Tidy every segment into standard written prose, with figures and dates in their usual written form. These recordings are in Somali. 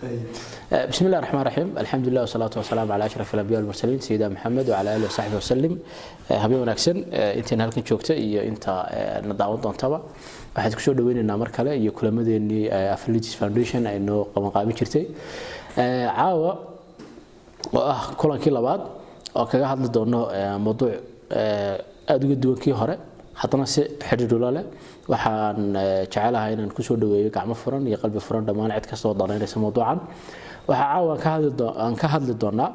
بسم الله الرحمن الرحيم الحمد لله والصلاة والسلام على أشرف الأنبياء والمرسلين سيدنا محمد وعلى آله وصحبه وسلم habeen wanaagsan intaan halkan joogta iyo inta na daawan doontaba waxaad ku soo dhaweynaynaa mar kale iyo kulamadeennii Affiliates Foundation ay noo qaban jirtay caawa oo ah kulankii labaad oo kaga hadli doono mowduuc aad uga duwan kii hore haddana si xiriir leh waxaan jecelahay inaan ku soo dhaweeyo gacmo furan iyo qalbi furan dhammaan cid kasta oo danaynaysa mowduucan waxa caawa aan ka hadli doonaa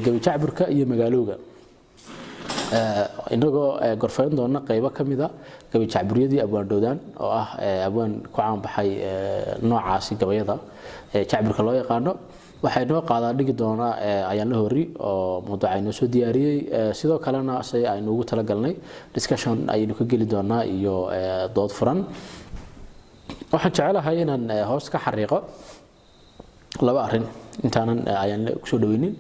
gabi jacburka iyo magaalowga inagoo gorfayn doona qaybo kamida gabi jacburiyadii abwaan doodaan oo ah abwaan ku caan baxay noocaasi gabayada jacburka loo yaqaano waxay noo qaadaa dhigi doona ayaan la hori oo mowduuca inoo soo diyaariyay sidoo kalena say aynu ugu tala galnay discussion aynu ka geli doonaa iyo dood furan waxaan jecelahay inaan hoos ka xariiqo laba arin intaanan ayaan ku soo dhaweynin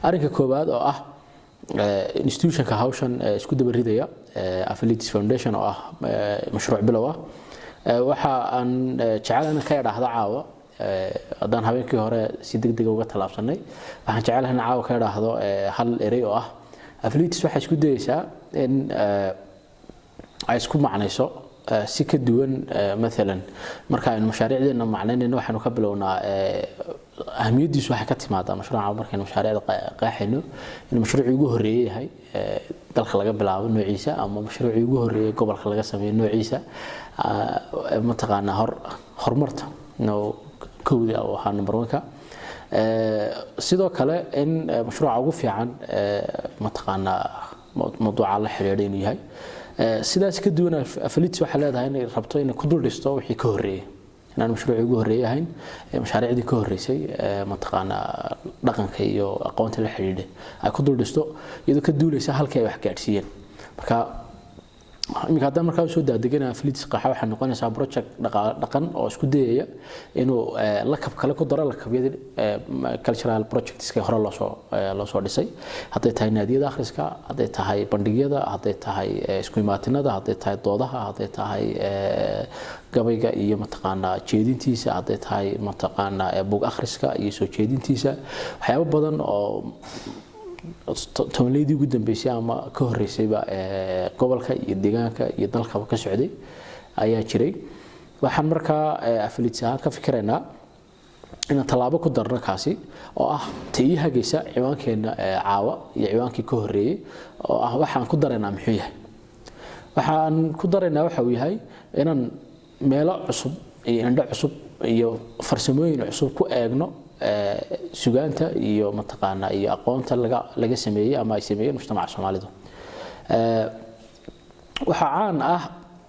arinka koobaad oo ah institutionka hawshan isku daba ridaya Affiliates Foundation oo ah mashruuc bilow ah waxa aan jecelahay ka yiraahdo caawa hadaan habeenkii hore si degdeg uga talaabsanay waxaan jecelahay caawa ka yiraahdo hal eray oo ah Affiliates waxa isku dayaysaa in ay isku macnayso si ka duwan مثلا marka aynu mashaariicdeena macnaynayno waxaanu ka bilownaa ahmiyadiisu waxa ka timaada mashruuca markaynu mashaariicda qaaxayno in mashruucii ugu horeeyay yahay dalka laga bilaabo noociisa ama mashruucii ugu horeeyay gobolka laga sameeyo noociisa ma taqaana horumarta كودي أو ها نمبر 1 sidoo kale in mashruuca ugu fiican mataqaana mowduuca la xiriireen yahay sidaas ka duwan Affiliates waxa leedahay in rabto in ku dul dhisto wixii ka horeeyay inaan mashruuci ugu horeeyay mashaariicdii ka horeysay mataqaana dhaqanka iyo aqoonta la xiriiray ay ku dul dhisto iyadoo ka duulaysa halkii ay wax gaarsiiyeen marka imika hadda markaa soo daadegana Affiliates qaxa waxa noqonaysa project dhaqan oo isku dayaya inuu la kab kale ku daro la kabyada cultural projects ka hore loo soo dhisay haday tahay naadiyada akhriska haday tahay bandhigyada haday tahay isku imaatinada haday tahay doodaha haday tahay gabayga iyo mataqaana jeedintiisa haday tahay mataqaana buug akhriska iyo soo jeedintiisa waxyaabo badan oo tobanleedii ugu dambeysay ama ka horeysayba gobolka iyo deegaanka iyo dalka ka socday ayaa jiray waxaan markaa Affiliates ka fikiraynaa in talaabo ku darno kaasi oo ah taayihagaysa ciwaankeena caawa iyo ciwaankii ka horeeyay oo ah waxaan ku dareynaa muxuu yahay waxaan ku dareynaa waxa uu yahay inaan meelo cusub iyo indho cusub iyo farsamooyin cusub ku eegno sugaanta iyo mataqaana iyo aqoonta laga sameeyay ama ay sameeyeen mujtamaca Soomaalidu waxa caan ah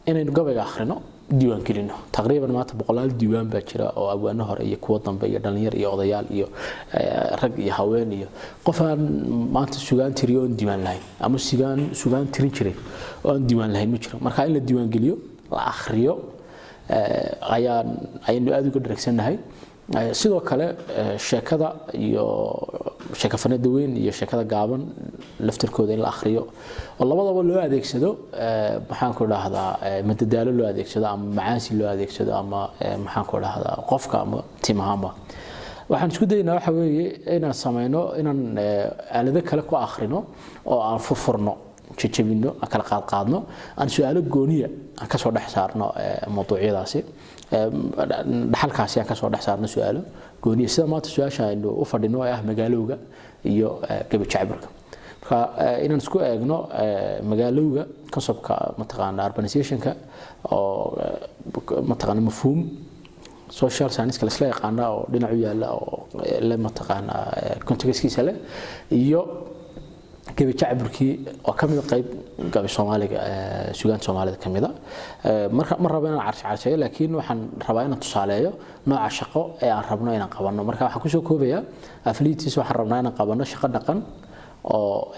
inaynu gabayga akhrino diiwaan gelino taqriiban maanta 100 diiwaan baa jira oo abwaano hore iyo kuwa dambe iyo dhalinyar iyo odayaal iyo rag iyo haween iyo qofaan maanta sugaan tiriyo diiwaan lahayn ama sugaan tirin jiray oo diiwaan lahayn ma jiro marka in la diiwaan geliyo la akhriyo ayaan aad uga dhareegsanahay sidoo kale sheekada iyo sheeka fanada weyn iyo sheekada gaaban laftirkooda in la akhriyo oo labadaba loo adeegsado maxaan ku raahdaa madadaalo loo adeegsado ama macaansi loo adeegsado ama maxaan ku raahdaa qofka ama timaama waxaan isku daynaa waxa weeye inaan sameeyno inaan aalado kale ku akhrino oo aan furfurno jajabino kala qaadno aan su'aalo gooniya aan ka soo dhax saarno mowduucyadaasi dhaxalkaasi aan ka soo dhax saarno su'aalo gooniya sida maanta su'aasha aynu u fadhino ah magaalowga iyo gabi jacburka marka inaan isku eegno magaalowga conceptka mataqaana urbanizationka oo mataqaana mafhuum social science kala isla yaqaan oo dhinac u yaala oo la mataqaana contextkiisa leh iyo gabi jacburkii oo kamid qayb gabi Soomaaliga suugaan Soomaalida kamida marka ma rabo inaan carshayo laakiin waxaan rabaa inaan tusaaleeyo nooca shaqo ee aan rabno inaan qabano marka waxaan ku soo koobayaa Affiliates waxaan rabnaa inaan qabano shaqo dhaqan oo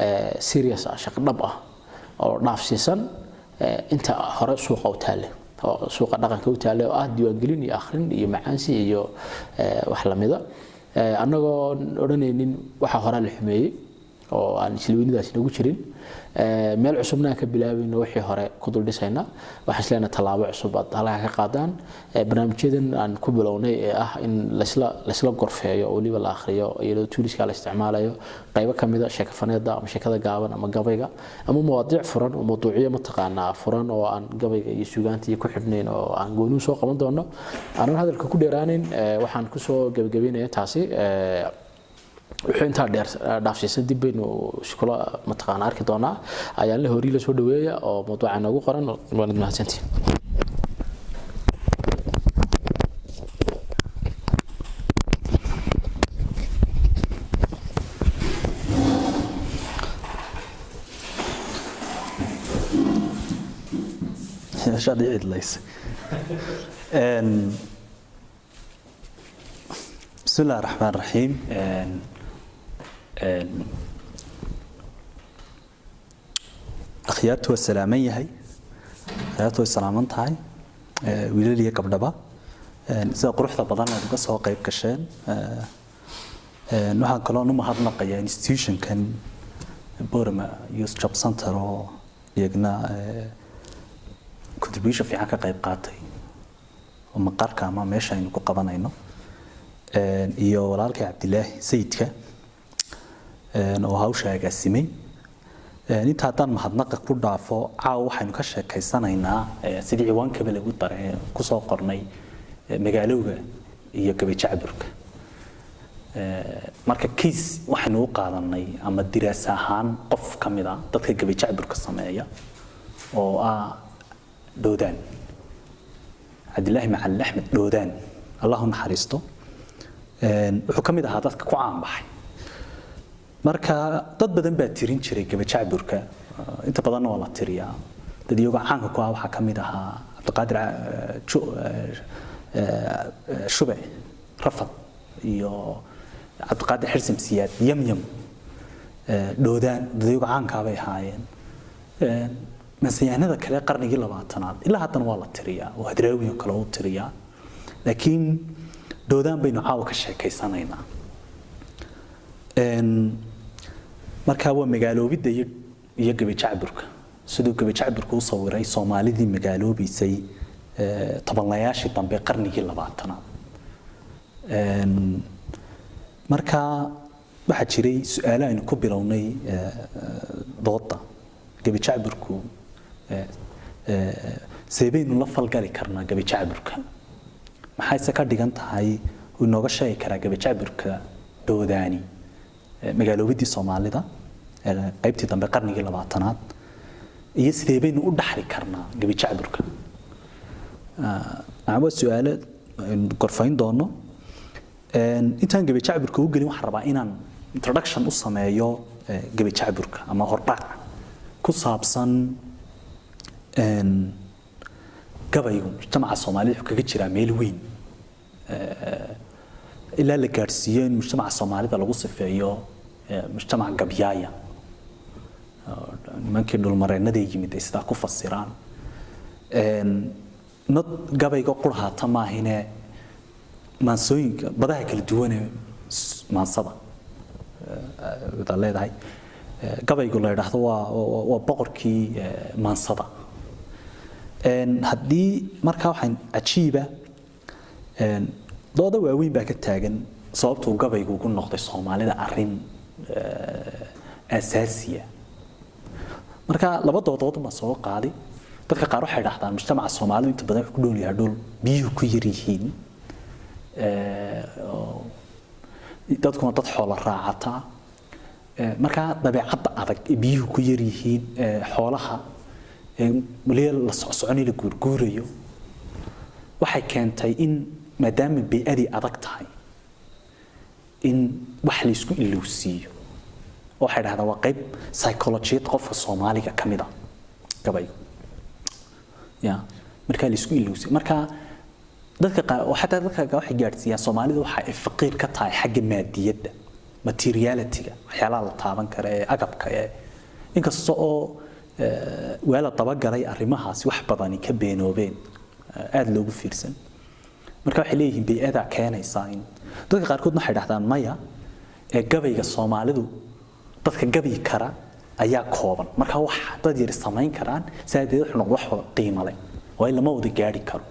serious ah shaqo dhab ah oo dhaafsiisan inta hore suuqa u taale oo suuqa dhaqanka u taale oo ah diiwaan gelin iyo akhrin iyo macaansi iyo wax lamida anagoo oranaynin waxa hore la xumeeyay oo aan isliweynidaas nagu jirin meel cusubna ka bilaabayno wixii hore ku dul dhisayna waxa islaana talaabo cusub aad halka ka qaadaan barnaamijyadan aan ku bilownay ee ah in la isla gorfeeyo oo waliba la akhriyo iyadoo tooliska la isticmaalayo qaybo kamida sheekafaneeda ama sheekada gaaban ama gabayga ama mawduuc furan oo mawduuciyo mataqaana furan oo aan gabayga iyo suugaanta ku xidhnayn oo aan gooni soo qaban doono aan hadalka ku dheeraanin waxaan ku soo gabagabeynayaa taasi wixii inta dheer dhaafsiisan dib baynu iskula mataqaan arki doonaa ayaan la horiila soo dhaweeya oo mawduuca nagu qoran waan mahadsantiin شادي عيد ليس بسم الله الرحمن الرحيم أخياتو السلامية هاي أخياتو السلامنت هاي ويلي قبضبا إذا قرحت بدنا نقص هو قريب كشان نحن كلنا ما هذا نقيا institution كان بورما يوس job center أو يجنا contribution في حاجة قريب قاطي ومقار كمان ماشي إنه كقبنا iyo walaalkay Cabdilaahi Sayidka oo hawsha agaasimay inta hadan mahadnaqa ku dhaafo caaw waxaynu ka sheekaysanaynaa sidii ciwaanka lagu daray ku soo qornay magaalowga iyo Gabay-Jacburka marka kiis waxaanu u qaadanay ama diraas ahaan qof kamid ah dadka Gabay-Jacburka sameeya oo Doodaan Cabdilaahi Macalin Axmed Doodaan Allahu naxariisto wuxuu kamid ahaa dadka ku caan baxay marka dad badan baa tirin jiray Gabay-Jacburka inta badan oo la tiriyaa dad iyaga caanka ku ah waxa kamid ahaa Cabdiqaadir Shube Rafad iyo Cabdiqaadir Xirsim Siyaad Yamyam Doodaan dad iyaga caanka bay ahaayeen masyaanada kale qarnigii 20aad ilaa haddana waa la tiriyaa oo hadraawiyo kale oo tiriyaa laakiin Doodaan baynu caaw ka sheekaysanaynaa marka waa magaaloobida iyo Gabay-Jacburka sidoo Gabay-Jacburka u sawiray Soomaalidii magaaloobiisay tobanlayaashii dambe qarnigii 20aad marka waxa jiray su'aalo aynu ku bilownay dooda Gabay-Jacburku seebaynu la falgali karnaa Gabay-Jacburka maxay ka dhigan tahay uu nooga sheegi karaa Gabay-Jacburka Doodaani magaaloobidii Soomaalida qaybtii dambe qarnigii 20aad iyo sidee baynu u dhaxli karnaa Gabay-Jacburka ama su'aalo qorfayn doono intaan Gabay-Jacburka u gelin waxaan rabaa inaan introduction u sameeyo Gabay-Jacburka ama hordhac ku saabsan gabaygu mujtamaca Soomaaliyeed kaga jira meel weyn ilaa la gaarsiiyo in mujtamaca Soomaalida lagu sifeeyo mujtamac gabyaaya nimankii dhulmareenada yimid ay sida ku fasiraan nod gabayga qurxata maahine maansooyinka badaha kala duwan ee maansada wada leedahay gabaygu la yiraahdo waa boqorkii maansada haddii markaa waxaan ajiiba dooda waaweyn baa ka taagan sababtoo gabaygu ugu noqday Soomaalida arrin asaasiya marka laba doodood ma soo qaadi dadka qaar waxay dhahdaan mujtamaca Soomaalidu inta badan ku dhool yahay dhul biyuhu ku yar yihiin dadku dad xoolo raacata marka dabeecadda adag biyuhu ku yar yihiin xoolaha meel la soconay la guurguurayo waxay keentay in maadaama beedii adag tahay in wax la isku ilowsiyo waxay dhahdaan waa qayb psychology qofka Soomaaliga kamid ah gabaygu marka la isku ilowsiyo marka dadka qaar waxa waxay gaarsiiyaan Soomaalida waxa ay faqiir ka tahay xagga maadiyada materiality-ga waxyaalaha la taaban karo ee agabka ee inkastoo wala tabagalay arrimahaas wax badan ka beenoobeen aad loogu fiirsan marka waxa leeyihiin beeyada keenaysa in dadka qaar kood waxay dhahdaan maya ee gabayga Soomaalidu dadka gabi kara ayaa kooban marka wax dad yar samayn karaan saadeed wuxuu noqdo wax qiimo leh oo lama wada gaari karo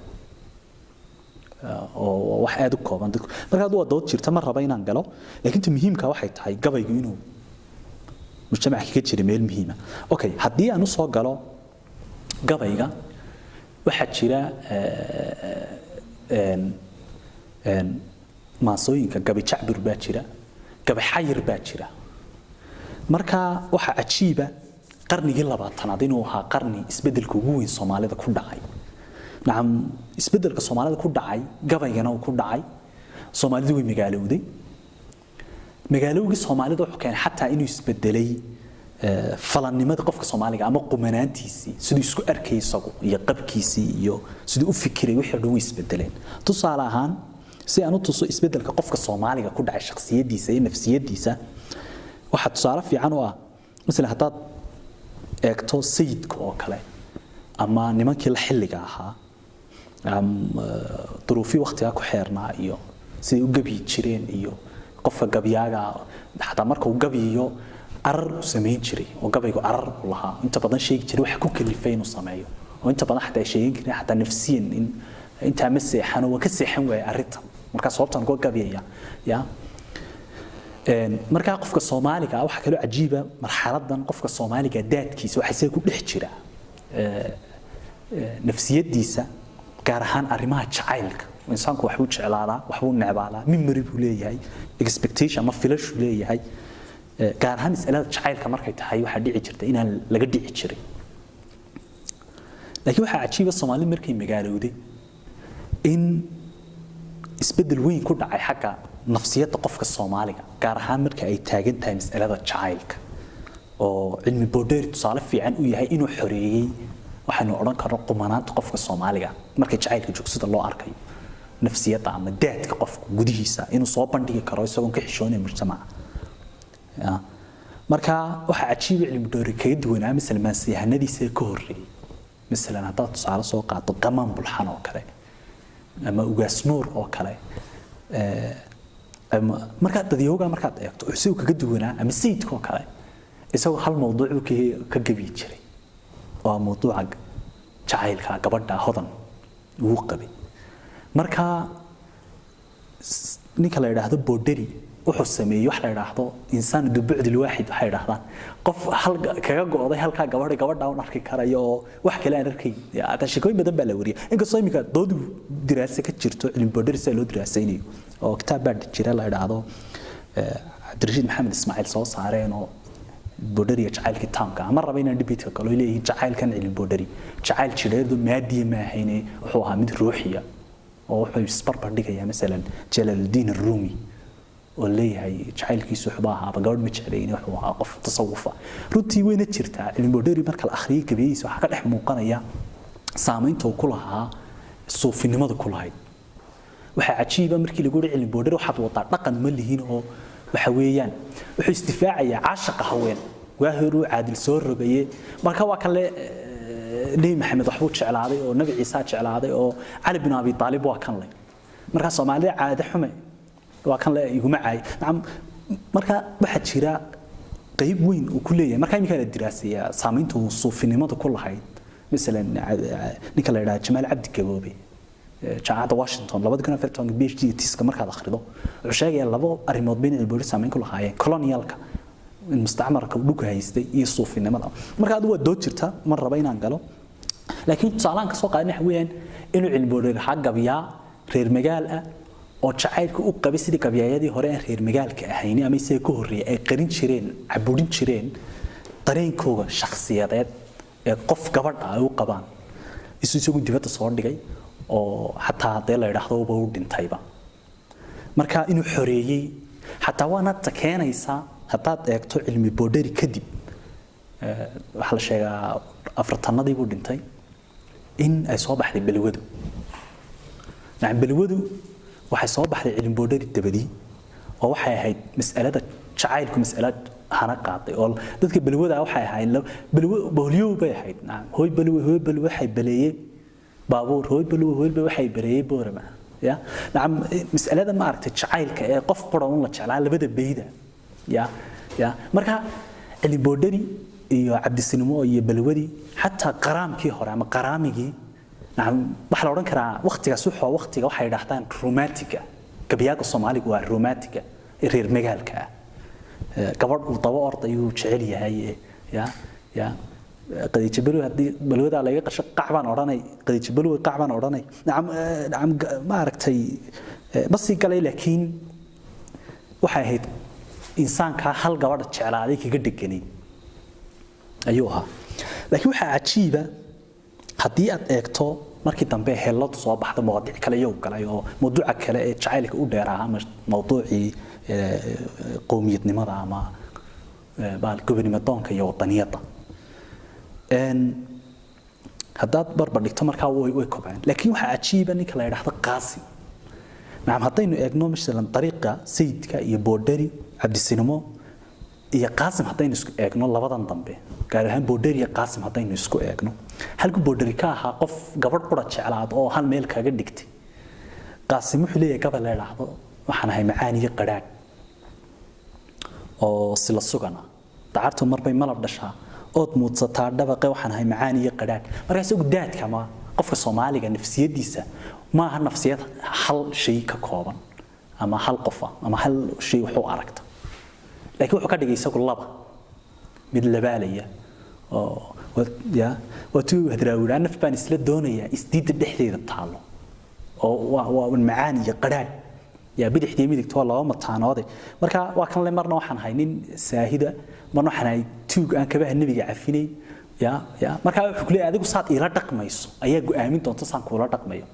oo wax aad u kooban marka waa dood jirta ma raba inaan galo laakiin muhiimka waxay tahay gabaygu inuu mujtamaca ka jira meel muhiim ah okay hadii aan soo galo gabayga waxa jira maasooyinka gabi jacbir baa jira gabi xayir baa jira marka waxa ajiiba qarnigii 20aad inuu ahaa qarni isbedelka ugu weyn Soomaalida ku dhacay naam isbedelka Soomaalida ku dhacay gabaygana uu ku dhacay Soomaalidu way magaalowgii Soomaalida wuxuu keenay xataa inuu isbedelay falannimada qofka Soomaaliga ama qumanaantiisii sidoo isku arkay isagu iyo qabkiisii iyo sidoo u fikiray wixii dhow isbedeleen tusaale ahaan si aanu tuso isbedelka qofka Soomaaliga ku dhacay shakhsiyadiisa iyo nafsiyadiisa waxa tusaale fiican oo ah mesela hadaad eegto sayidka oo kale ama nimankii la xilliga ahaa duruufi waqtiga ku xeernaa iyo sidii u gabi jireen iyo qofka gabiyaaga hatta marka uu gabiyo arar sameyn jiray oo gabaygu arar lahaa inta badan sheegi jiray waxa ku kalifay inuu sameeyo oo inta badan xataa sheegin jiray xataa nafsiyan in inta ma seexano waa ka seexan way arintan marka sababtan go gabiyaya ya marka qofka Soomaaliga waxa kale oo ajiiba marxaladan qofka Soomaaliga daadkiisa waxa say ku dhex jira nafsiyadiisa gaar ahaan arimaha jacaylka insaanku wax uu jeclaadaa wax uu necbaalaa memory buu leeyahay expectation ama filash uu leeyahay gaar ahaan is'aalada jacaylka markay tahay waxa dhici jirta inaan laga dhici jiray laakiin waxa ajiiba Soomaali markay magaalowday in isbedel weyn ku dhacay xagga nafsiyada qofka Soomaaliga gaar ahaan marka ay taagan tahay mas'alada jacaylka oo cilmi boodheeri tusaale fiican u yahay inuu xoreeyay waxaanu oran karno qumanaanta qofka Soomaaliga marka jacaylka joogsada loo arkayo nafsiyada ama daadka qofka gudihiisa inuu soo bandhigi karo isagoo ka xishoonay mujtamaca marka waxa ajiib cilmi boodheeri ka duwanaa mesela maasiyahanadiisa ka horeeyay mesela hadaad tusaale soo qaato qamaan bulxan oo kale ama ugaas nuur oo kale marka dadiyooga markaad eegto si uu kaga duwanaa ama sayidka oo kale isagoo hal mowduuc ka gabi jiray oo mowduuca jacaylka gabadha hodan uu qabay marka ninka la yiraahdo boodheri wuxuu sameeyay wax la yiraahdo insaan dubucd waahid waxa yiraahdaan qof hal kaga go'day halka gabadha uu arki karayo wax kale aan arkay ata shaqooyin badan baa la wariyay inkastoo imika doodu diraasad ka jirto cilmi boodheri si loo diraasaynayo oo kitaab jira la yiraahdo Abdirashiid Maxamed Ismaaciil soo saareen oo boodheri jacaylka taamka ama raba inaan debate kale leeyahay jacaylkan cilmi boodheri jacayl jireedu maadiye ma ahayne wuxuu ahaa mid ruuxiya oo wuxuu isbarbar dhigaya mesela Jalaaluddin Rumi oo leeyahay jacaylkiisu wuxuu ahaa gabadh ma jeclayeen wuxuu ahaa qof tasawufa runtii weyna jirtaa cilmi boodheri marka la akhriyo gabaydiisa waxa ka dhex muuqanaya saameynta uu ku lahaa suufinimada ku lahayd waxa ajiiba markii lagu yiri cilmi boodheri waxa uu wataa dhaqan ma lihiin oo waxa weeyaan wuxuu istifaacaya caashiq haween waahiru caadil soo rogaye marka waa kale Nabi Maxamed waxbuu jeclaaday oo Nabi Ciisa jeclaaday oo Ali ibn Abi Talib waa kan leh marka Soomaaliya caado xume waa kan leh iguma caay marka waxa jira qayb weyn oo ku leeyahay marka imika la diraasaya saameynta uu suufinimada ku lahayd mesela ninka la yiraahdo Jamaal Cabdi Gaboobe jaamacadda Washington 2014 PhD tiska markaad akhrido wuxuu sheegay labo arimood been cilmi boodheri saameyn ku lahaayeen colonialka in mustacmarka uu ka haystay iyo suufinimada marka aad waa dood jirta mar raba inaan galo laakiin tusaalaan ka soo qaadnay weeyaan inuu cilmi boodheri xaq gabiya reer magaal ah oo jacaylka u qabay sidii gabiyaayadii hore ee reer magaalka ahayn ama isay ka horeeyay ay qarin jireen caburin jireen dareenkooda shakhsiyadeed ee qof gabadh ah u qabaan isagu dibadda soo dhigay oo hatta hadii la yiraahdo uu dhintayba marka inuu xoreeyay hatta waana takeenaysa hadaad eegto cilmi boodheri kadib waxa la sheegaa afartanadii buu dhintay in ay soo baxday balwadu balwadu waxay soo baxday cilmi boodheri dabadii oo waxay ahayd mas'alada jacaylku mas'alad hana qaaday oo dadka balwada waxay ahayd balwo bay ahayd hooy balwo waxay baleeyay baabuur hooy balwo waxay bareeyay boorama ya mas'alada ma aragtay jacaylka ee qof qoran la jeclaa labada beeyda ya ya marka ali boodari iyo cabdisinimo iyo balwadi hatta qaraamkii hore ama qaraamigii nacam waxa la oran karaa waqtigaas wuxuu waqtiga waxay dhaxtaan romantica gabayaaga Soomaaliga waa romantica reer magaalka gabadh uu daba ordayo jecel yahay ya qadiij balwada laga qasho qacbaan oranay qadiij balwada qacbaan oranay nacam ma aragtay basi galay laakiin waxay ahayd insaanka hal gabadh jeclaaday kaga dhiganay ayuu ahaa laakiin waxa cajiiba hadii aad eegto markii dambe helad soo baxda mowduuc kale iyo galay oo mowduuca kale ee jacaylka u dheeraa ama mowduucii qowmiyadnimada ama baal gobonimada iyo wadaniyada haddaad barbar dhigto markaa way kobceen laakiin waxa cajiiba ninka la yiraahdo Qaasim نعم هتاينو اغنو مثلا طريقه سيدك يا بودري عبد السينمو يا قاسم هتاينو اسكو اغنو لبدان دنبه gaar ahaan بودري يا قاسم هتاينو اسكو اغنو halku بودري ka aha qof gabadh qura jeclaad oo hal meel kaga dhigtay qaasim wuxuu leeyahay gabadh la yiraahdo waxaan ahay macaaniga qaraag oo sila sugana taarto marbay malab dhashaa ood muudsataa dhabaqay waxaan ahay macaaniga qaraag markaas ugu daadka ma qofka Soomaaliga nafsiyadiisa ما هل نفسيات حل شيء ككوبا أما حل قفا أما حل شيء وحو أركته لكن وحو كده يسوق اللبا من اللبالية يا وتو هدراول أنا في باني سلة دونية استيد الدحديد الطالو والمعاني قران يا بدي حدي ميدك تو الله ما تعناضي مركا وكان لي مرنا waxaan haynin saahida marna waxaan hay tuug aan ka baahan nabiga cafinay ya marka wuxuu leeyahay adigu saad ila dhaqmayso ayaa go'aamin doonta saan kula dhaqmayo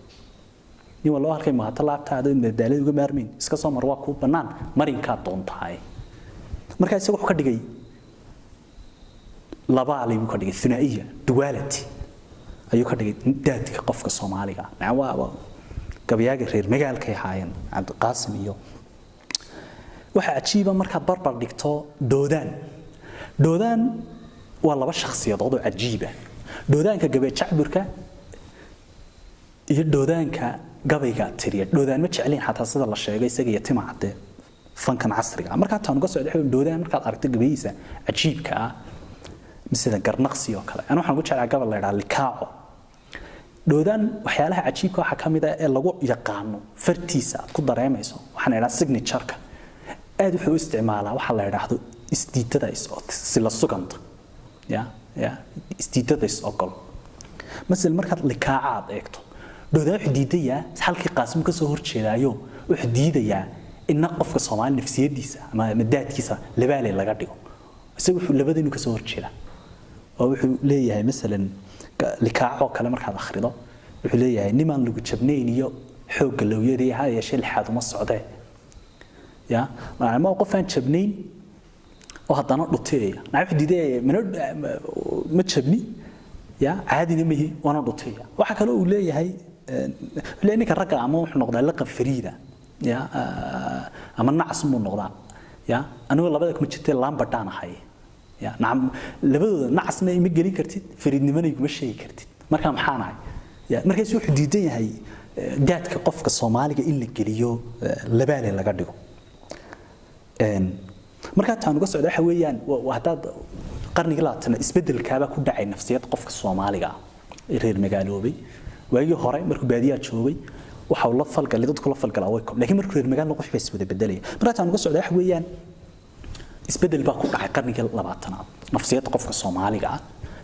ni wallo halkay ma ta laabtaada in dadaalada uga maarmin iska soo mar waa ku banaan marinka doontahay marka isagu wuxuu ka dhigay laba alibu ka dhigay thunaiya duality ayuu ka dhigay daadka qofka Soomaaliga waa gabayaaga reer magaalka ay haayeen Cabd Qaasim iyo waxa ajiiba marka barbar dhigto doodaan waa laba shakhsiyadood oo ajiiba doodaanka gabay jacburka iyo doodaanka gabayga tiriya doodaan ma jecleen xataa sida la sheegay isaga yatima cadde fankan casriga marka taan uga soo dhaxay doodaan marka aad aragto gabayisa ajiibka ah misida garnaqsi oo kale ana waxaan ku jeclaa gabal la yiraahdo likaaco doodaan waxyaalaha ajiibka waxa kamid ah ee lagu yaqaano fartiisa aad ku dareemayso waxaan ilaa signature-ka aad wuxuu isticmaalaa waxa la yiraahdo istiidada si la suganta ya istiidada ogol مثلا marka likaacaad eegto doodaa xididaya halkii Qaasim ka soo horjeedaayo wuxuu diidayaa in qofka Soomaali nafsiyadiisa ama madaadkiisa labaalay laga dhigo isagu wuxuu labadeennu ka soo horjeedaa oo wuxuu leeyahay مثلا likaaco kale markaad akhrido wuxuu leeyahay niman lagu jabnayn iyo xoog lawyeeday ha yeeshay lixaad uma socday ya ma qof aan jabnayn oo haddana dhuteeya naa xididaya ma jabni ya عادي نمهي وانا دوتيا waxa kale uu leeyahay leenika rag ama wuxuu noqdaa laqab fariida ya ama nacas muu noqdaa ya anigu labada kuma jirtay lambadaan ahay ya naam labadooda nacasna ima gelin kartid fariidnimana iguma sheegi kartid marka maxaan ahay ya markaas wuxuu diidan yahay daadka qofka Soomaaliga in la geliyo labaale laga dhigo marka taan uga socdo waxa weeyaan hadaad qarniga laatana isbedelkaaba ku dhacay nafsiyad qofka Soomaaliga reer magaaloobay waagi hore markuu baadiya joogay waxa uu la falgalay dadku la falgalay way kom laakiin markuu reer magaalo qof baa iswada bedelay marka taan uga socdo waxa weeyaan isbedel baa ku dhacay qarniga 20aad nafsiyad qofka Soomaaliga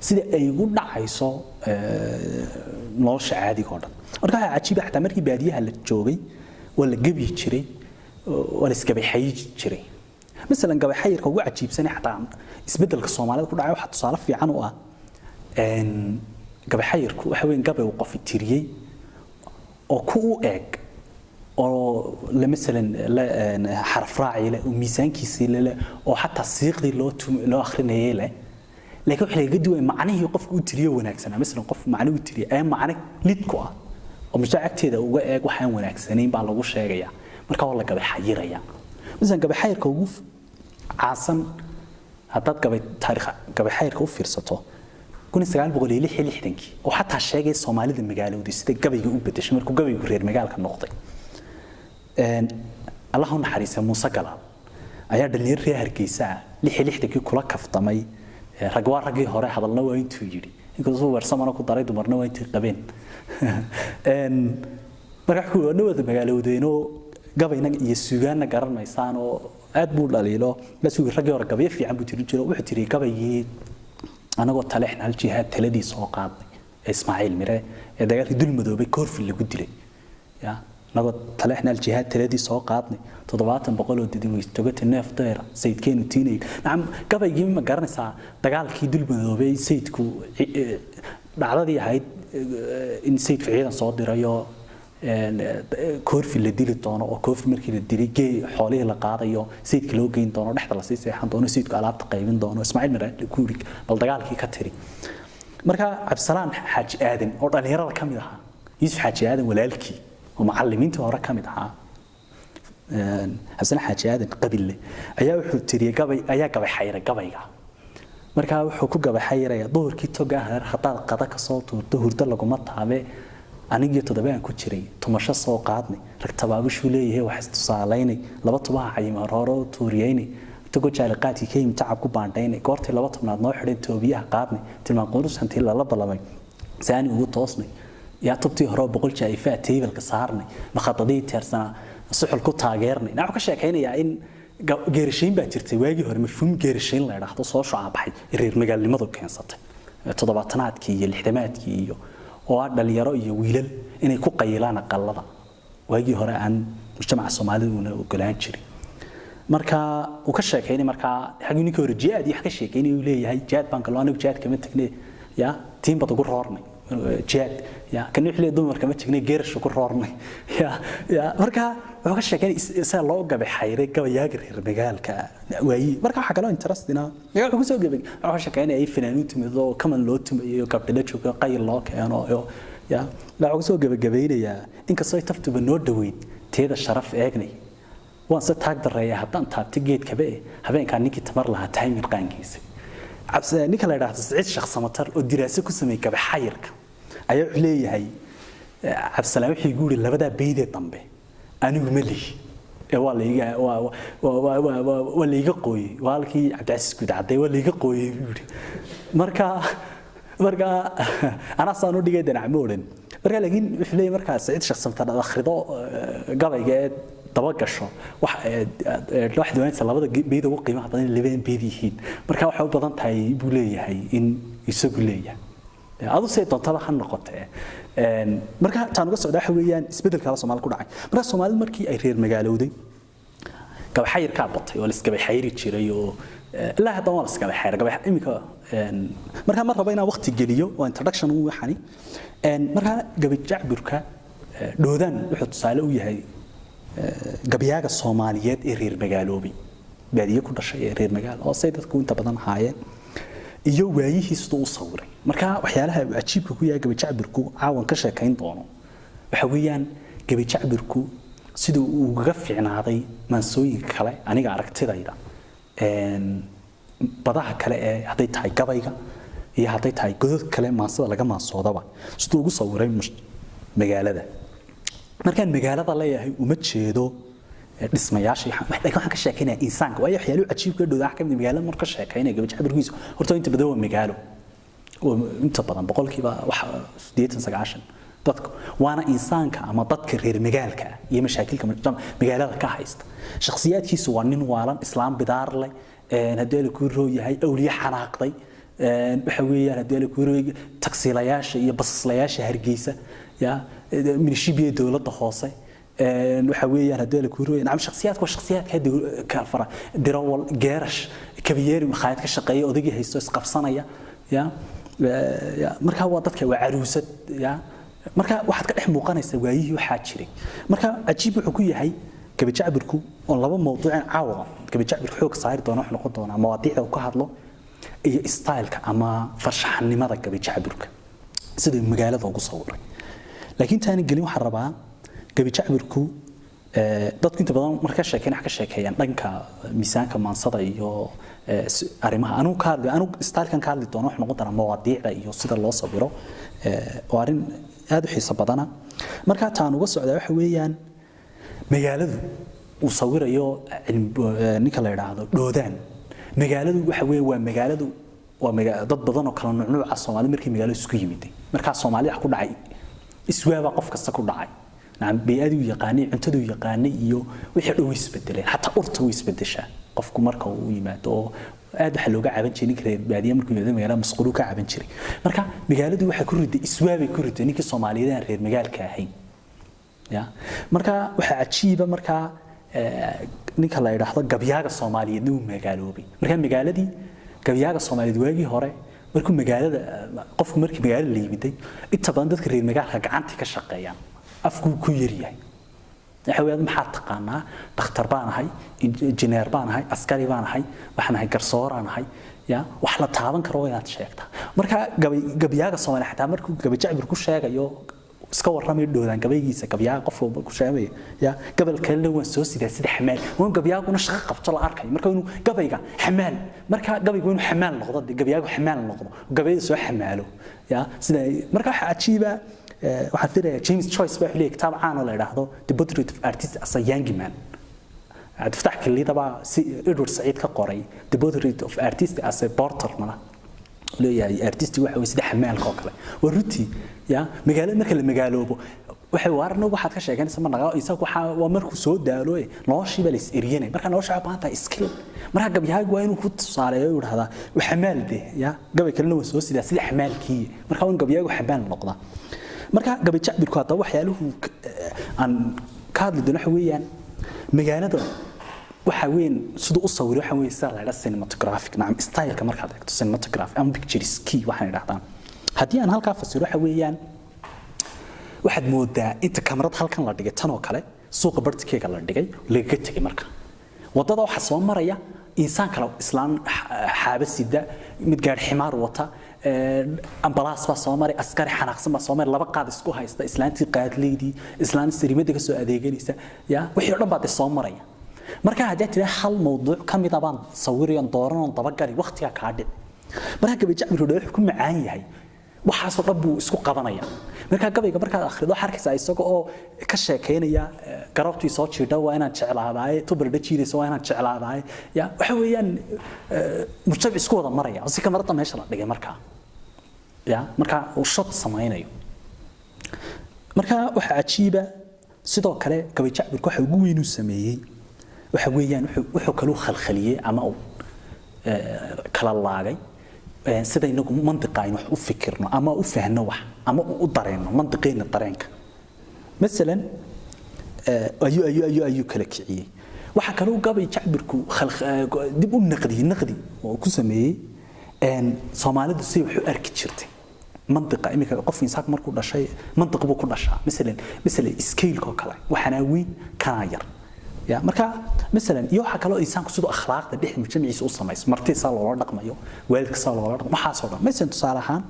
sida ay ugu dhacayso nolosha caadiga oo dhan marka waxa cajiib ah markii baadiyaha la joogay wala gabi jiray wala iskabay xayij jiray مثلا قبل حيرك ugu cajiibsan xataa isbedelka Soomaalida ku dhacay waxa tusaale fiican u ah قبل حيرku waxa weyn gabay uu qof tiriyay oo ku eeg oo la مثلا xarf raaci leh oo miisaankiisa leh oo xataa siiqdi loo akhrinayay leh laakiin waxa laga duway macnihii qofku uu tiriyo wanaagsan مثلا qof macno uu tiriyo ay macno lid ku ah oo mujtacagteeda uga eeg waxaan wanaagsaneyn baa lagu sheegaya marka waa la gabay xayiraya مثلا قبل حيرك وقف عاصم هداد قبل حيرك وفير سطو كون استقال بقولي لي حيلي حدنكي وحتى الشيء الصومالي ذي مقالة ودي سيدي قبل يقول بدش مركو قبل يقرير مقالة كالنقطة اللهم حريصة موسى قلال ayaa dhalinyaro reer Hargeysa 66 kula kaftamay rag waa ragii hore hadalna waa intuu yiri inkastoo warsamana ku daray dumarna waa intii qabeen marka ku wada magaaloodeeno gabayna iyo suugaana garanaysan oo aad buu dhaliilo la suugi ragii hore gabay fiican buu jiro wuxuu tiri gabayii anagoo taleexna hal jihaad taladii soo qaaday Ismaaciil Mire ee dagaalkii dulmadoobay koorfil lagu dilay ya nagoo taleexna hal jihaad taladii soo qaadnay 700 oo didin toogta neefteera sayidkeenu tiinay naam gabaygii ma garanaysaa dagaalkii dulmadoobay sayidku dhacdadii ahayd in sayidku ciidan soo dirayo koorfil la dili doono oo koorfil markii la dilay gee xoolihii la qaadayo sayidka loo geyn doono dhexda la sii seexan doono sayidku alaabta qaybin doono Ismaaciil Mire ku rig bal dagaalkii ka tiri marka Cabdisalaan Xaaji Aadan oo dhalinyarada kamid ahaa Yuusuf Xaaji Aadan walaalkii oo macallimiinta hore kamid ahaa Cabdisalaan Xaaji Aadan qabille ayaa wuxuu tiriyay gabay xayra gabayga marka wuxuu ku gabay xayraya doorkii toga hadaad qada ka soo tuurto hurdo laguma taabe anigii todobaan ku jiray tumasho soo qaadnay rag tabaabushu leeyahay wax istusaalaynay laba tubaha cayma hore oo tuuriyeynay tago jaaliqaadkii ka yimid tacab ku baandhaynay goortii laba tobnaad noo xidhay toobiyaha qaadnay tilmaan qurus hantii la balamay saani ugu toosnay yaa tubtii hore 100 jaaifaa taybalka saarnay maqadadii teersana suxul ku taageernay naa ka sheekaynayaa in geerishiin baa jirtay waagii hore mafhuum geerishiin la yiraahdo soo shacabay reer magaalnimadu keensatay 70aadkii iyo 60aadkii iyo oo dhalinyaro iyo wiilal inay ku qayilaan aqalada waagii hore aan mujtamaca Soomaalidu una ogolaan jiray marka uu ka sheekeynay marka xaggii hore jihaad iyo ka sheekeynay uu leeyahay jihaad baan kaloo anigu jihaad kama tagnay ya tiim bad ugu roornay jihaad ya kan wixii dumar kama tagnay geerish ugu roornay ya marka wuxuu ka sheekeynay isa loo gabay xayray gabayaaga reer magaalka waayi marka waxa kale interestina wuxuu ku soo gabay wuxuu sheekeynay ay fanaaniintu mido kaman loo tumayo gabdhada jooga qayl loo keeno ya la wuxuu soo gabagabeynaya inkastoo taftuba noo dhaweyd teeda sharaf eegnay waan se taag dareeya haddaan taabtay geedkabe habeenkaa ninkii tamar lahaa taymir qaankiisa cabsi ninka la yiraahdo Saciid Sheekh Samatar oo diraaso ku sameeyay gabay xayirka ayaa u leeyahay Cabdisalaan wixii guuri labada beeyde dambe anigu ma lihi ee waa liiga qooyay walkii Cabdicasiis Gudacday waa liiga qooyay buuri marka ana saan u dhigay danacmoodan marka laakiin wuxuu leeyahay marka Saciid Sheekh Samatar akhrido gabayga daba gasho wax doonaysa labada beeyda ugu qiimaha badan labeen beeydihiin marka waxa u badan tahay buu leeyahay in isagu leeyahay adu say doontada han noqotay marka taan uga socdaa waxa weeyaan isbedelka Soomaaliya ku dhacay marka Soomaalidu markii ay reer magaalowday gabay xayir ka batay oo la iska xayiri jiray oo ilaa hadda waa la iska xayir gabay imika marka ma rabo inaan waqti geliyo oo introduction uu waxani marka gabay jacburka doodaan wuxuu tusaale u yahay gabayaaga Soomaaliyeed ee reer magaaloobay baadiye ku dhashay ee reer magaal oo say dadku inta badan haayeen iyo waayihiisu u sawiray marka waxyaalaha ajiibka ku yahay gabay jacburku caawan ka sheekayn doono waxa weeyaan gabay jacburku sidoo uu uga fiicnaaday maansooyin kale aniga aragtidayda badaha kale ee haday tahay gabayga iyo haday tahay godad kale maansada laga maansoodaba sidoo ugu sawiray magaalada markaan magaalada leeyahay uma jeedo dhismayaashii waxaan ka sheekeynaa insaanka way waxyaalo ajiibka dhowdaa ka mid magaalada marka sheekeynaa gabadh xabirkiisu horta inta badan waa magaalo oo inta badan boqolkiiba wax 89 dadku waana insaanka ama dadka reer magaalka iyo mashaakilka magaalada ka haysta shakhsiyaadkiisu waa nin waalan islaam bidaar leh hadii la ku rooyahay awliya xanaaqday waxa weeyaan hadii la ku rooyay taksiilayaasha iyo basaslayaasha Hargeysa ya من الشبيه دولة خاصة waxa weeyaan hadii la ku rooyay nacam shakhsiyaadka ka fara dirawal geerash kabiyeer maxaad ka shaqeeyay odagii haysto isqabsanaya ya marka waa dadka waa caruusad ya marka waxaad ka dhex muuqanaysaa waayihii waxa jiray marka ajiib wuxuu ku yahay gabay jacburku oo laba mowduuc caawa gabay jacburku xoog saar doono wax noqon doona mawaadiicda uu ka hadlo iyo styleka ama farshaxanimada gabay jacburka sida magaalada ugu sawiray laakiin taani galin waxa rabaa gabay jacburku dadku inta badan marka sheekeeyaan dhanka miisaanka maansada iyo arimaha anu stylkan ka hadli doono wax noqon doona mawaadiicda iyo sida loo sawiro oo arin aad u xiiso badana marka taan uga socdaa waxa weeyaan magaaladu uu sawirayo ninka la yiraahdo doodaan magaaladu waxa weeye waa magaaladu dad badan oo kala nooc Soomaali markii magaalada isku yimiday marka Soomaaliya wax ku dhacay iswaaba qof kasta ku dhacay nacam beeyadu yaqaani cuntadu yaqaani iyo wixii dhow isbedelay hatta urta way isbedeshaa qofku marka uu yimaado aad waxa looga caban jiray ninka baadiya markuu yimaado magaalada masquul ka caban jiray marka magaaladu waxa ku riday iswaabay ku riday ninka Soomaaliyeed reer magaalka ahayn ya marka waxa ajiiba marka ninka la yiraahdo gabyaaga Soomaaliyeed uu magaaloobay marka magaaladii gabyaaga Soomaaliyeed waagii hore markuu magaalada qofku markii magaalada la yimiday inta badan dadka reer magaalka gacanta ka shaqeeyaan afku ku yariyahay waxa weeyaan maxaa taqaanaa dhakhtar baan ahay injineer baan ahay askari baan ahay waxaan ahay garsoor aan ahay ya wax la taaban karo inaad sheegtaa marka gabyaaga Soomaaliyeed xataa markuu gabay jacbir ku sheegayo iska warramay doodaan gabaygiisa gabyaaga qof walba ku sheegay ya gabal kale waan soo sidaa sida xamaal waan gabyaagu shaqo qabto la arkay marka inuu gabayga xamaal marka gabaygu inuu xamaal noqdo gabyaagu xamaal noqdo gabayda soo xamaalo ya sida marka waxa ajiiba waxa fiiraya James Joyce baa xilliga kitaab caan la yiraahdo The Portrait of Artist as a Young Man تفتح كل طبعا إدوارد سعيد كقاري The Portrait of Artist as a Porter منا ليه أرتيست واحد ويسد حمال كوكله والروتي يا مجال مركل مجاله وحوارنا واحد كشيء كان اسمه نجا يساق ومركو سود دالوه ناشي بلس إرياني مركل ناشي عبارة سكيل مركل جبيها جوين وكنت صاري وهذا وحمال ده يا جبي كلنا وسوس ده سيد حمال كي مركل جبيها وحمال نقطة مركل جبي شعب الكوات وحياله عن كادل دنحويا مجالده وحوين صدق الصور وحوين صار على السينماتوغرافيك نعم ستايل كمرة هذا السينماتوغراف أم بيكتشرز كي واحد راح هدي أنا هالكافة صور وحوين واحد مودة أنت كاميرا هالكان لا دقيقة تنو كله سوق برتكيك لا دقيقة لقيتك مرة وضده حسوان مرة إنسان كلو إسلام حابس يدا متجار حمار وطا أمبلاس بسوامر أسكار حناقص بسوامر لبقى قاعد يسقوها يستا إسلامتي قاعد ليدي إسلام السريمة دك سو أديجنيسا يا وحي ربع الصوامر marka hadii tira hal mowduuc kamid ah baan sawirayaan dooran dabagari waqtiga ka dhig marka gabi jacbir wuxuu ku macaan yahay waxa soo dhabu isku qabanaya marka gabayga marka akhrido harkiisa isaga oo ka sheekeynaya garabtii soo jiidha waa inaan jeclaadaay tubarda jiidayso waa inaan jeclaadaay ya waxa weeyaan murtab isku wada maraya si kamarada meesha la dhigay marka ya marka uu shot sameeynayo marka waxa ajiiba sidoo kale gabi jacbir waxa ugu weyn uu sameeyay waxa weeyaan wuxuu kala khalkhaliyay ama kala laagay sida inagu mantiqayn wax u fikirno ama u fahno wax ama u dareeno mantiqeena dareenka midalan ayu kala kiciyay waxa kale uu gabay jacbirku dib u naqdi oo ku sameeyay Soomaalidu si wax u arki jirtay منطقة إمك قف إنسان مركو دشاي منطقة بو كل دشا مثلا سكيل كوكلا وحناوين كناير يا مركا مثلا يوحى كلا إنسان كسودو أخلاق تبيح مجتمعي سوء سمايس مرتي صار ولا رقم يو والد صار ولا رقم ما حصل مثلا تصالحان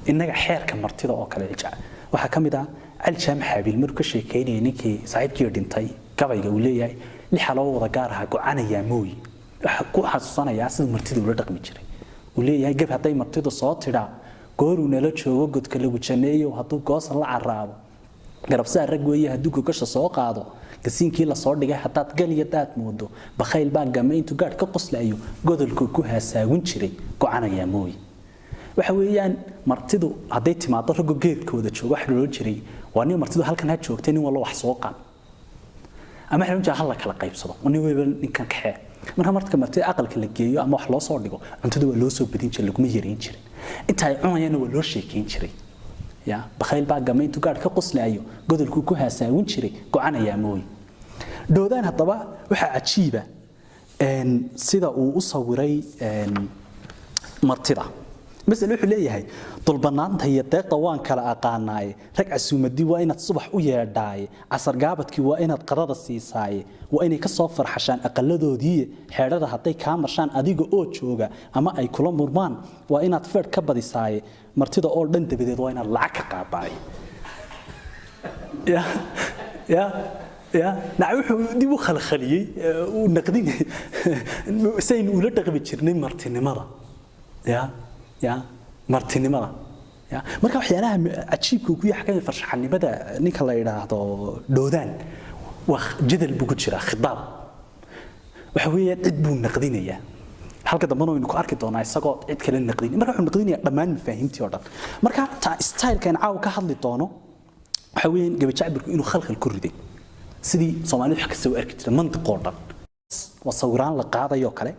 إنك حير كمرتي ذا أكل الجع وحكم ذا الجام حبيل مركو شيء كيني إنكي سعيد كيردين تاي كذا يقول لي لحلاوة ذكرها قعنا يا موي حكو حسنا يا أصل مرتي ذا رقم يجري ولي يا جب هتاي مرتي ذا صوت ترى قارون لا تشوف قد كله وجنيه وهاتو قاص الله عراب قرب سعر رجويه هدوك وكش ساق عضو كسين كيلا صار دقة حتى تقلي دات مودو بخيل بقى جمعين تجار كقص لأيو قد الكوكوها ساوين شري قعنا يا موي وحويان مرتدو عديت مع طرق جيد كود تشوف واحد لون شري واني مرتدو هل كان هتشوف تاني والله وحسوقا أما إحنا نجا هلا كلا قيب صدا واني ويبل كان كحيل مرها مرت كمرتي أقل كل جيو أما وحلا صار دقو أنت دو لوسو بدين شري لكم يجرين شري أنت عميان ولو شيكين شري يا بخيل بقى جمعين تجار كقص لأيو قد الكوكوها ساوين شري قعنا يا موي دودان هالطبع وحى عجيبة إن سيدا وصوري مرتضى مثل وحى ليه هاي طلبنان هي طوان كلا أقاناي رجع السومدي وين الصبح ويا داي عصر جابتك وين قرار السيساي وين كصفر حشان أقلده دي حرارة حتى كامر شان أديجو أوتشوجا أما أي كلام مرمان وين تفرد كبدي ساي مرتضى أول بنت بديت وين العك قاباي يا نعوح دي خلخليه ونقدين سين ولا تقبل جرنين مرتين مرة يا مرتين مرة يا مركب حيانها عجيب كوكوي حكاية فرشحني بدأ نيك الله يراهدو دودان وجدل بوجرا خطاب وحوية عد بون نقدينية halka dambana waynu ku arki doonaa isagoo cid kale naqdin marka wuxuu naqdinayaa dhammaan fahimtii oo dhan marka style-kan caaw ka hadli doono waxa weeyaan gabi jacbirku inuu khalkhal ku riday sidii Soomaalidu wax ka soo arki jireen mantiq oo dhan wasawiraan la qaadayo kale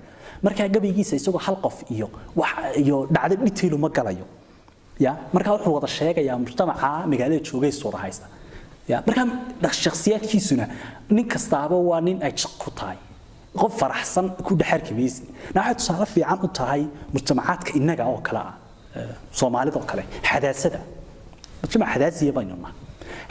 marka gabigiisa isagoo hal qof iyo wax iyo dhacdo detail ma galayo ya marka wuxuu wada sheegayaa mujtamaca magaalada joogay soo rahaysta ya marka shakhsiyaadkiisuna nin kastaaba waa nin ay ku tahay qof faraxsan ku dhaxarki meesni naxay tusaale fiican u tahay mujtamacaadka inaga oo kala Soomaalida oo kale xadaasada mujtamac xadaasiya baynama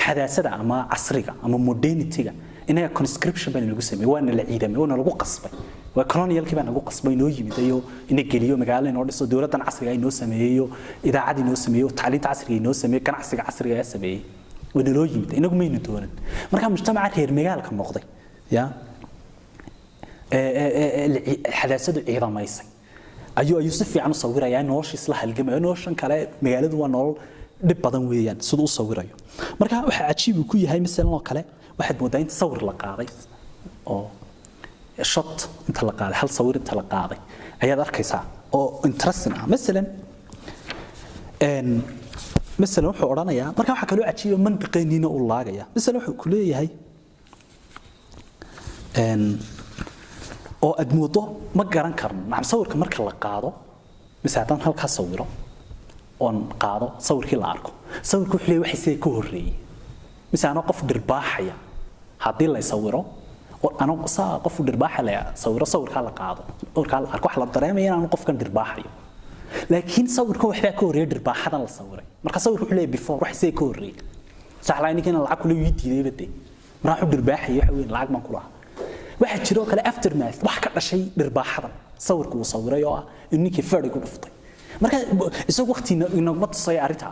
xadaasada ama casriga ama modernity-ga inaga conscription baan lagu sameeyay waana la ciidamay waana lagu qasbay waa colonialkii baan lagu qasbay inoo yimid iyo in geliyo magaalada inoo dhiso dawladdan casriga inoo sameeyo idaacad inoo sameeyo tacliinta casriga inoo sameeyo ganacsiga casriga ay sameeyay waana loo yimid inagu maynu doonan marka mujtamaca reer magaalka noqday ya xadaasadu ciidamaysay ayuu si fiican u sawirayaa noloshiis la halgamayo noloshan kale magaaladu waa nolol dib badan weeyaan sidoo u sawirayo marka waxa cajiib ku yahay misalan oo kale waxaad moodaa in sawir la qaaday oo shot inta la qaaday hal sawir inta la qaaday ayaad arkaysaa oo interesting ah misalan wuxuu oranayaa marka waxa kale oo cajiib mantiqeeniina u laagaya misalan wuxuu ku leeyahay oo admoodo ma garan karno macam sawirka marka la qaado misaadan halka sawiro on qaado sawirkii la arko sawirku wuxuu leeyahay waxa ka horeeyay misaano qof dirbaaxaya hadii la sawiro oo ana qof dirbaaxaya sawirka la qaado sawirka la arko wax la dareemayo inaan qofkan dirbaaxayo laakiin sawirku waxa ka horeeyay dirbaaxadan la sawiray marka sawirku wuxuu leeyahay before waxa ka horeeyay saxlaayninkina lacag kula weydiiyay baday marka dirbaaxaya waxa weyn lacag ma kula waxa jiro kale aftermath wax ka dhashay dirbaaxadan sawirku uu sawiray oo ah in ninkii fadhi ku dhuftay marka isagoo waqtiina inoo ma tusay arinta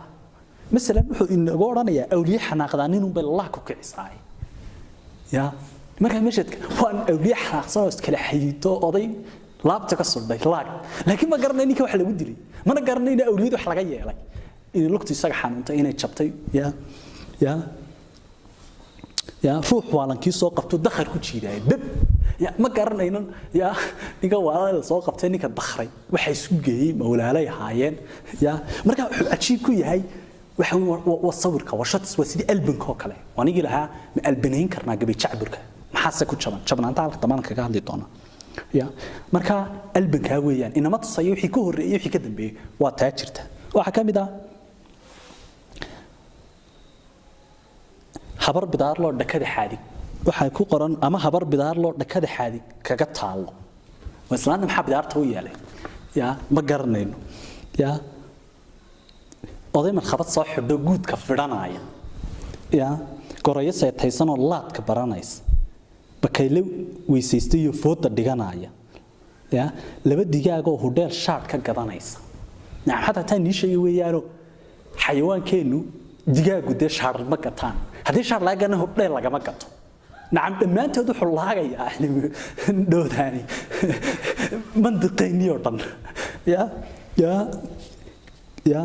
misalan wuxuu inaga oranayaa awliye xanaaqdaan inuu bal Allah ku kicisaay ya marka meeshadka waan awliye xanaaqsan oo iskala xayito oday laabta ka sudhay laag laakiin ma garanay ninka wax lagu dilay mana garanay in awliyadu wax laga yeelay in lugtu isaga xanuuntay inay jabtay ya ruux waalankii soo qabto dakhar ku jiiday dab ya ma garanayno ya ninka waalada soo qabtay ninka dakhray waxa isku geeyay mawlaalay haayeen ya marka wuxuu ajiib ku yahay waxa sawirka washats wasidii albanka oo kale wanigi lahaa ma albanayn karnaa gabi jacburka maxaa se ku jabnaanta halka dhammaan kaga hadli doona ya marka albanka weeyaan inama tusay wixii ka horeeyay wixii ka dambeeyay waa taajirta waxa kamid ah habar bidaar loo dhakada xaadig waxa ku qoran ama habar bidaar loo dhakada xaadig kaga taalo islaanta maxaa bidaarta u yeelay ya ma garanayno ya oday marxabad soo xidho guudka fidhanaya ya qorayo saytaysan oo laadka baranaysa bakayle weysaystay iyo fooda dhiganaya ya laba digaag oo hudeel shaad ka gadanaysa naxada tan niishay weeyaano xayawaankeenu digaagu de shaar ma gataan hadii shaar laagana hudeel laga ma gato nacam dhamaantood wuxuu laagayaa doodaani mantiqeeniyo dhan ya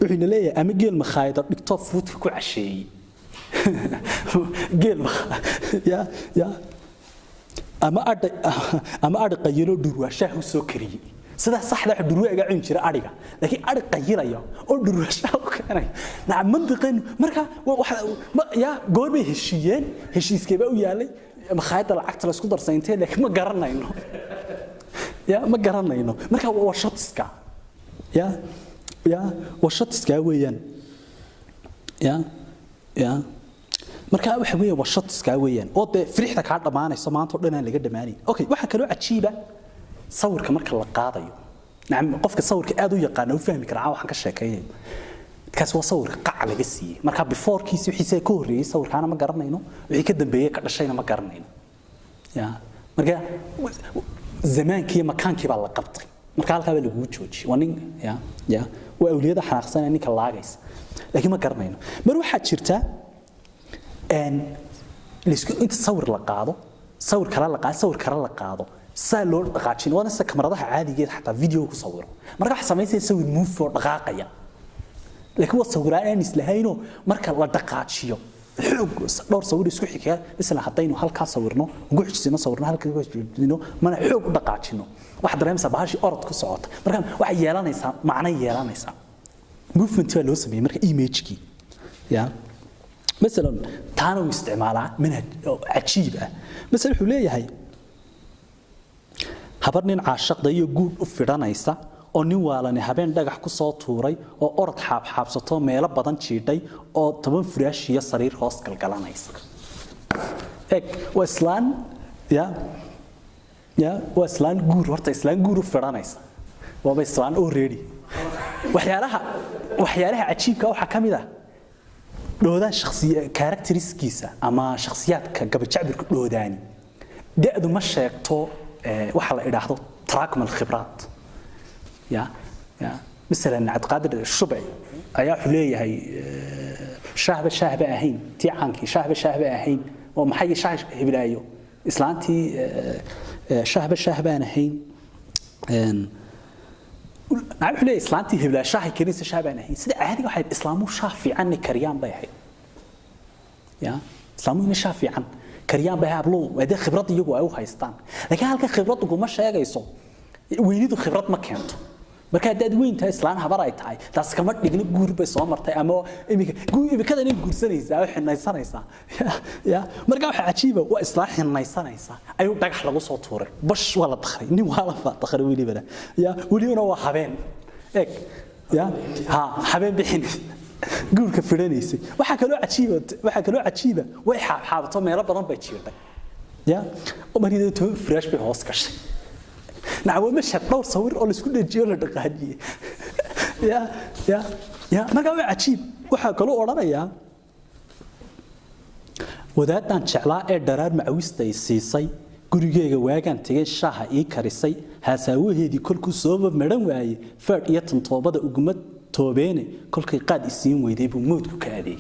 وحنا ليه أما جيل مخايدة بكتاب فوت كل عشيء جيل يا أما أرد قيلو دروا شاه سكري سدا صح لا دروا قاعدين شراء أرجع لكن أرد قيلا يا أو دروا شاه كنا نعم منطقين مركا يا قربي هشيس كيبا ويالي مخايدة العكس على سكودر سنتين لكن ما قررنا إنه يا ما قررنا إنه مركا وشطسكا يا وشطسكا ويان يا marka waxa weeye washadska weeyaan oo firiixda ka dhamaanayso maanta oo dhan laga dhamaanay okay waxa kale oo cajiiba sawirka marka la qaadayo naam qofka sawirka aad u yaqaan oo fahmi kara waxaan ka sheekeeyay kaas waa sawirka qac laga siiyay marka before kiisi wixii ka horeeyay sawirkaana ma garanayno wixii ka dambeeyay ka dhashayna ma garanayno ya marka zamaankii makaankii baa la qabtay marka halka baa lagu joojiyay wanin ya waa awliyada xanaaqsan ninka laagays laakiin ma garanayno mar waxa jirta ليسكو أنت تصور لقاضو صور كلا لقاضو سالور دقاقين وانا سا كاميرادها عادي جدا حتى فيديو كصوره marka wax sameeyay sawir move for dhaqaaqaya laakiin waa sawiraan aan islahaynoo marka la dhaqaajiyo dhowr sawir isku xiga isla hadaynu halka sawirno ugu xijisino sawirno halka ugu xijisino mana xoog u dhaqaajino wax dareemsa baashi orod ku socota marka waxa yeelanaysa macna yeelanaysa movement waa loo sameeyay marka image-ki ya مثلا تانو استعمالها منهج عجيب مثلا wuxuu leeyahay habar nin caashaq dayo guud u fidanaysa oo nin waalani habeen dhagax ku soo tuuray oo orod xaabxaabsato meelo badan jiiday oo 10 firaash iyo sariir hoos galgalanaysa waa islaan waa islaan guur horta islaan guur u fidanaysa waa islaan already waxyaalaha cajiibka waxa kamid ah doodaan shakhsiyaad characteristics ama shakhsiyaadka gabajacbirku doodaani da'du ma sheegto waxa la yiraahdo taraakam al-khibraat ya مثلا عبد القادر الشبعي ayaa xuleeyahay shaahba ahayn tiicaanki shaahba ahayn oo maxay shaash hiblaayo islaantii shaahba ahayn نعرف ليه إسلامتي هبلا شاهي كنيسة شعبنا هي سيد عادي واحد إسلامه شافي عن كريان بيحي يا إسلامه إنه شافي عن كريان بيها بلو وهذا خبرات يجوا أو هايستان لكن هالك خبرات يقول مش هيجي يصو ويريدوا خبرات ما كانت marka dad weynta islaanaha baray tahay taas kama dhigna guur bay soo martay ama imika nin guursanaysa oo xinaysanaysa ya marka waxa cajiiba waa islaax xinaysanaysa ayuu dhagax lagu soo tuuray bash wala dakhray nin wala dakhray wiliba ya wiliuna waa habeen ya habeen bixin guurka fidanaysa waxa kaloo cajiiba way xaabto meelo badan bay jiirtay ya oo marido fresh bay hoos gashay نعم مشهد دور صور أو السكول الجيول الدقاجية يا ما قام عجيب وحكلوا أورانا يا وذات عن شعلاء الدرار معويستي السيسي قريجة واجن تيجي الشاحة كاريسي هساويه دي كل كسوب مرن واي فرد يتنطبق أجمد توبينه كل قاد يسين ويدي بموت كادي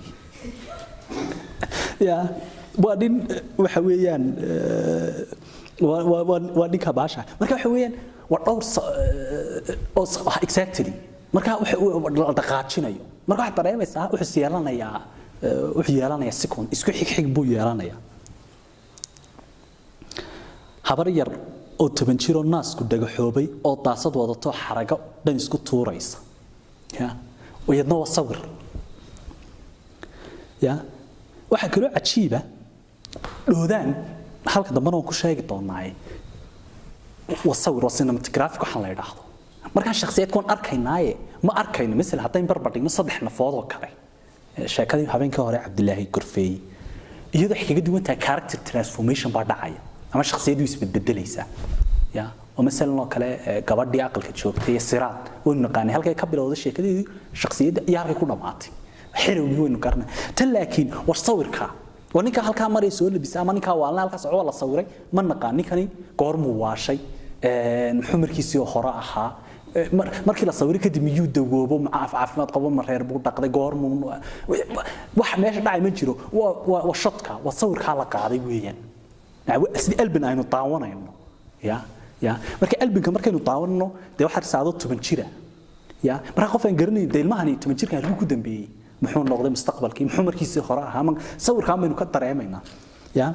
يا بعدين وحويان وديك باشا marka waxa weeyaan waa dhowr exactly marka waxa dhaqaajinayo marka waxa dareemaysaa wuxuu yeelanayaa second isku xig buu yeelanayaa habar yar oo 10 jiro naasku dhagaxoobay oo taasad wadato xarago dhan isku tuuraysa ya wayadna waa sawir ya waxa kale oo cajiiba doodaan halka dambana ku sheegi doonaa wasawir cinematographic waxaan la yiraahdo marka shakhsiyad koon arkaynaaye ma arkayno mesela haday barbardhigno saddex nafood oo kale sheekadii habeenka hore Cabdilaahi Gurfeey iyadoo xiga duwanta character transformation baa dhacaya ama shakhsiyadu isbedbedelaysa ya oo mesela loo kale gabadhii aqalka joogtay siraad oo naqaan halkay ka bilowday sheekadii shakhsiyada yaar ku dhamaatay xirowgii waynu karnaa tan laakiin war sawirka ونيكا هالكا مري سؤال بس أما نيكا والله هالكا صعوبة الله صوري ما نقال نيكاني قرم واشي محمر كيسيو خراها مركي لا صوري كده ميود دوبو مع عفمات قبل مرة يربو تقضي قرم واحد ماشي داعي مجرو وشطكا وصور كلا قاعد ويان يعني أسد قلبنا إنه طاونا إنه يا مركي قلبك مركي إنه طاونا ده واحد سعادته تبنشيره يا مرة قفين قرني ده المهني تبنشير كان هو كده بيه محون نقدم مستقبلكي محمر كيسي خراها من صور كامل نكتر عمينا يا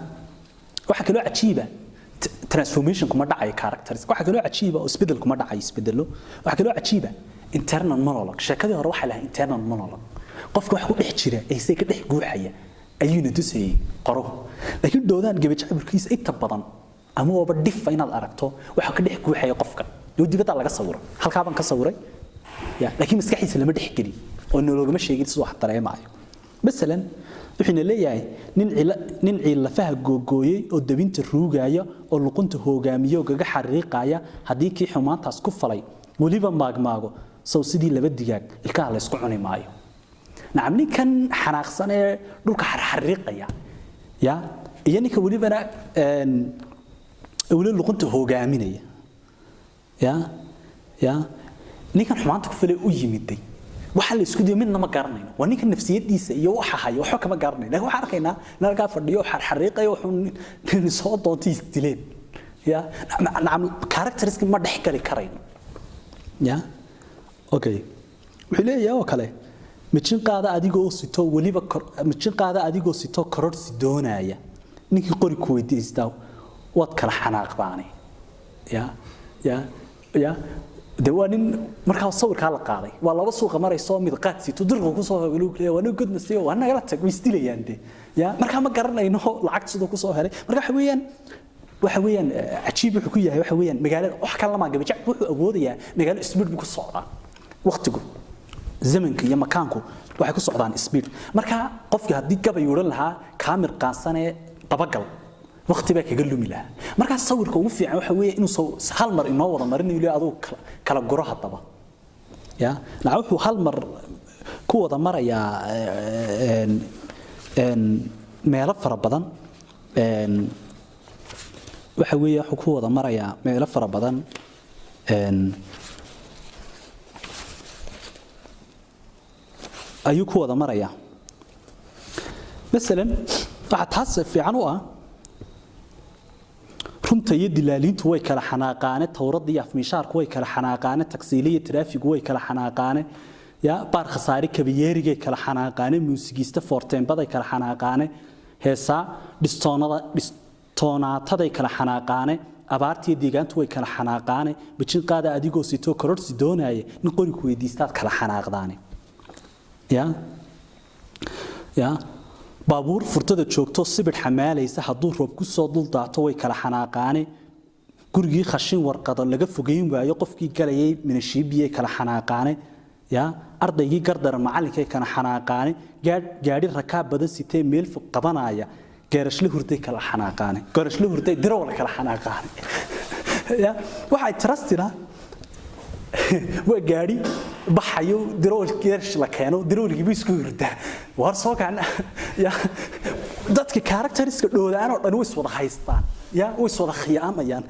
واحد كله عجيبة transformation كم دعاي characters واحد كله عجيبة وسبدل كم دعاي يسبدله واحد كله عجيبة internal monologue شكله يروح على internal monologue قف واحد كله يحجره يسيك ده يقول حياة أيونه تسي قروه لكن دودان جبت شعب الكيس أي تبضن أما هو بدف فين الأركتو واحد كله يقول حياة قفك يودي بتاع لقى صورة هل كابن كصورة يا لكن مسكحي سلمة ده يحكي إنه لو ما شيء يصير واحد ترى معي مثلاً إحنا ليه ننعي لفها جوجوي والدبنت الروجاية واللقنت هوجامية وجا حريقاية هديك حمان تسكف علي وليبا ماجو سوسيدي لبديك الكهلا يسقعني معي نعم كان حناقصنا روك حريقاية يا يعني كوليبا أنا أقول اللقنت هوجامينية يا نيكان حمان تكفله ويمدي waxa la isku diyo midna ma garanayno waa ninka nafsiyadiisa iyo waxa hayo waxa kama garanayno laakiin waxa arkaynaa nalka fadhiyo xariiqayo wuxuu soo doontii dileen ya nacam characteristics ma dhaxgali karayno ya okay wuxuu leeyahay oo kale mijin qaada adigoo sito waliba mijin qaada adigoo sito kororsi doonaya ninkii qori ku weydiistaa wad kala xanaaqbaanay ya dawaanin markaa sawirka la qaaday waa laba suuqa marayso mid qaad sito dirqo ku soo hagalo waa nin godnasiyo waa naga tag wistilayaan ya markaa ma garanayno lacag sidoo ku soo helay markaa waxa weeyaan ajiib wuxuu ku yahay waxa weeyaan magaalada wax kale lama gabi jacb wuxuu awoodayaa magaalo speed ku socdaa waqtigu zamanka iyo makaanku waxay ku socdaan speed marka qofki hadii gabay yuuran lahaa kaamir qaansanee dabagal waqti baa kaga lumi lahaa marka sawirka ugu fiican waxa weeye inuu hal mar inoo wada marinayo ilaa adoo kala goro hadaba ya wuxuu hal mar ku wada maraya meelo fara badan waxa weeye wuxuu ku wada maraya meelo fara badan ayuu ku wada maraya مثلا waxa taas fiican u ah runta iyo dilaalintu way kala xanaaqaane tawrad iyo afmishaarku way kala xanaaqaane taksiiliye traafigu way kala xanaaqaane ya baar khasaari kabiyeeriga kala xanaaqaane muusigiista fortembaday kala xanaaqaane heesa dhistoonaataday kala xanaaqaane abaartii deegaantu way kala xanaaqaane bijin qaada adigoo sito kororsi doonaaye nin qori ku weydiistaad kala xanaaqdaane ya baabuur furtada joogto sibir xamaalaysa haduu roob ku soo dul daato way kala xanaaqaane gurigii khashin warqado laga fogeyn waayo qofkii galayay minashiibiyay kala xanaaqaane ya ardaygii gardar macallinkay kala xanaaqaane gaadhi rakaab badan sitee meel fog qabanaya geerashle hurday kala xanaaqaane geerashle hurday diro wala kala xanaaqaane ya waxa trustina waa gaari baxayo dirool geersh la keeno diroolkii isku hurda war soo kaan ya dadka characteriska dhoodaan oo dhan way wada haystaan ya way wada khiyaamayaan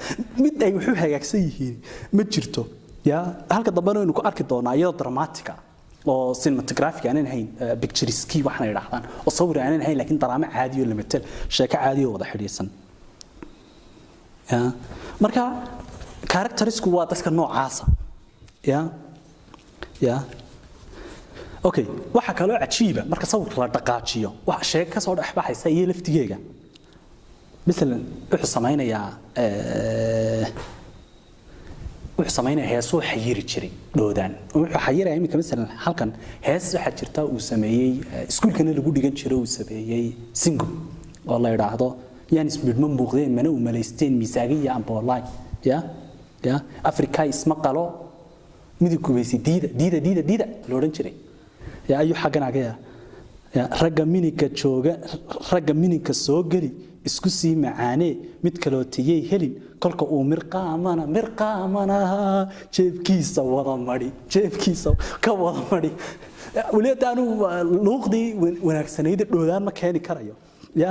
mid ay wuxuu hagaagsan yihiin ma jirto ya halka dambana inuu ku arki doonaa iyadoo dramatic oo cinematographic aanan hayn picturesque waxna yiraahdaan oo sawir aanan hayn laakiin daraamo caadi oo limited sheeko caadi oo wada xiriirsan ya marka characterisku waa dadka noocaasa ya okay waxa kale oo ajiiba marka sawirka la dhaqaajiyo wax sheeg ka soo dhaxbaxaysa iyo laftigeega midalan wuxuu sameeynaya heeso xayiri jiray doodaan wuxuu xayiraya imika midalan halkan hees waxa jirta uu sameeyay iskuulkana lagu dhigan jiray uu sameeyay single oo la yiraahdo yani speed ma muuqdeen mana u maleysteen misaagiya amboolay ya afrika isma qalo midku weeysi diida looran jiray ya ayu xaqanaga ya raga mininka jooga raga mininka soo gali isku sii macaane mid kale oo tiyay helin kolka uu mirqaamana jeebkiisa wada ka wada mari walidaanu luuqdii wanaagsaneyd dhoodaan ma keeni karayo ya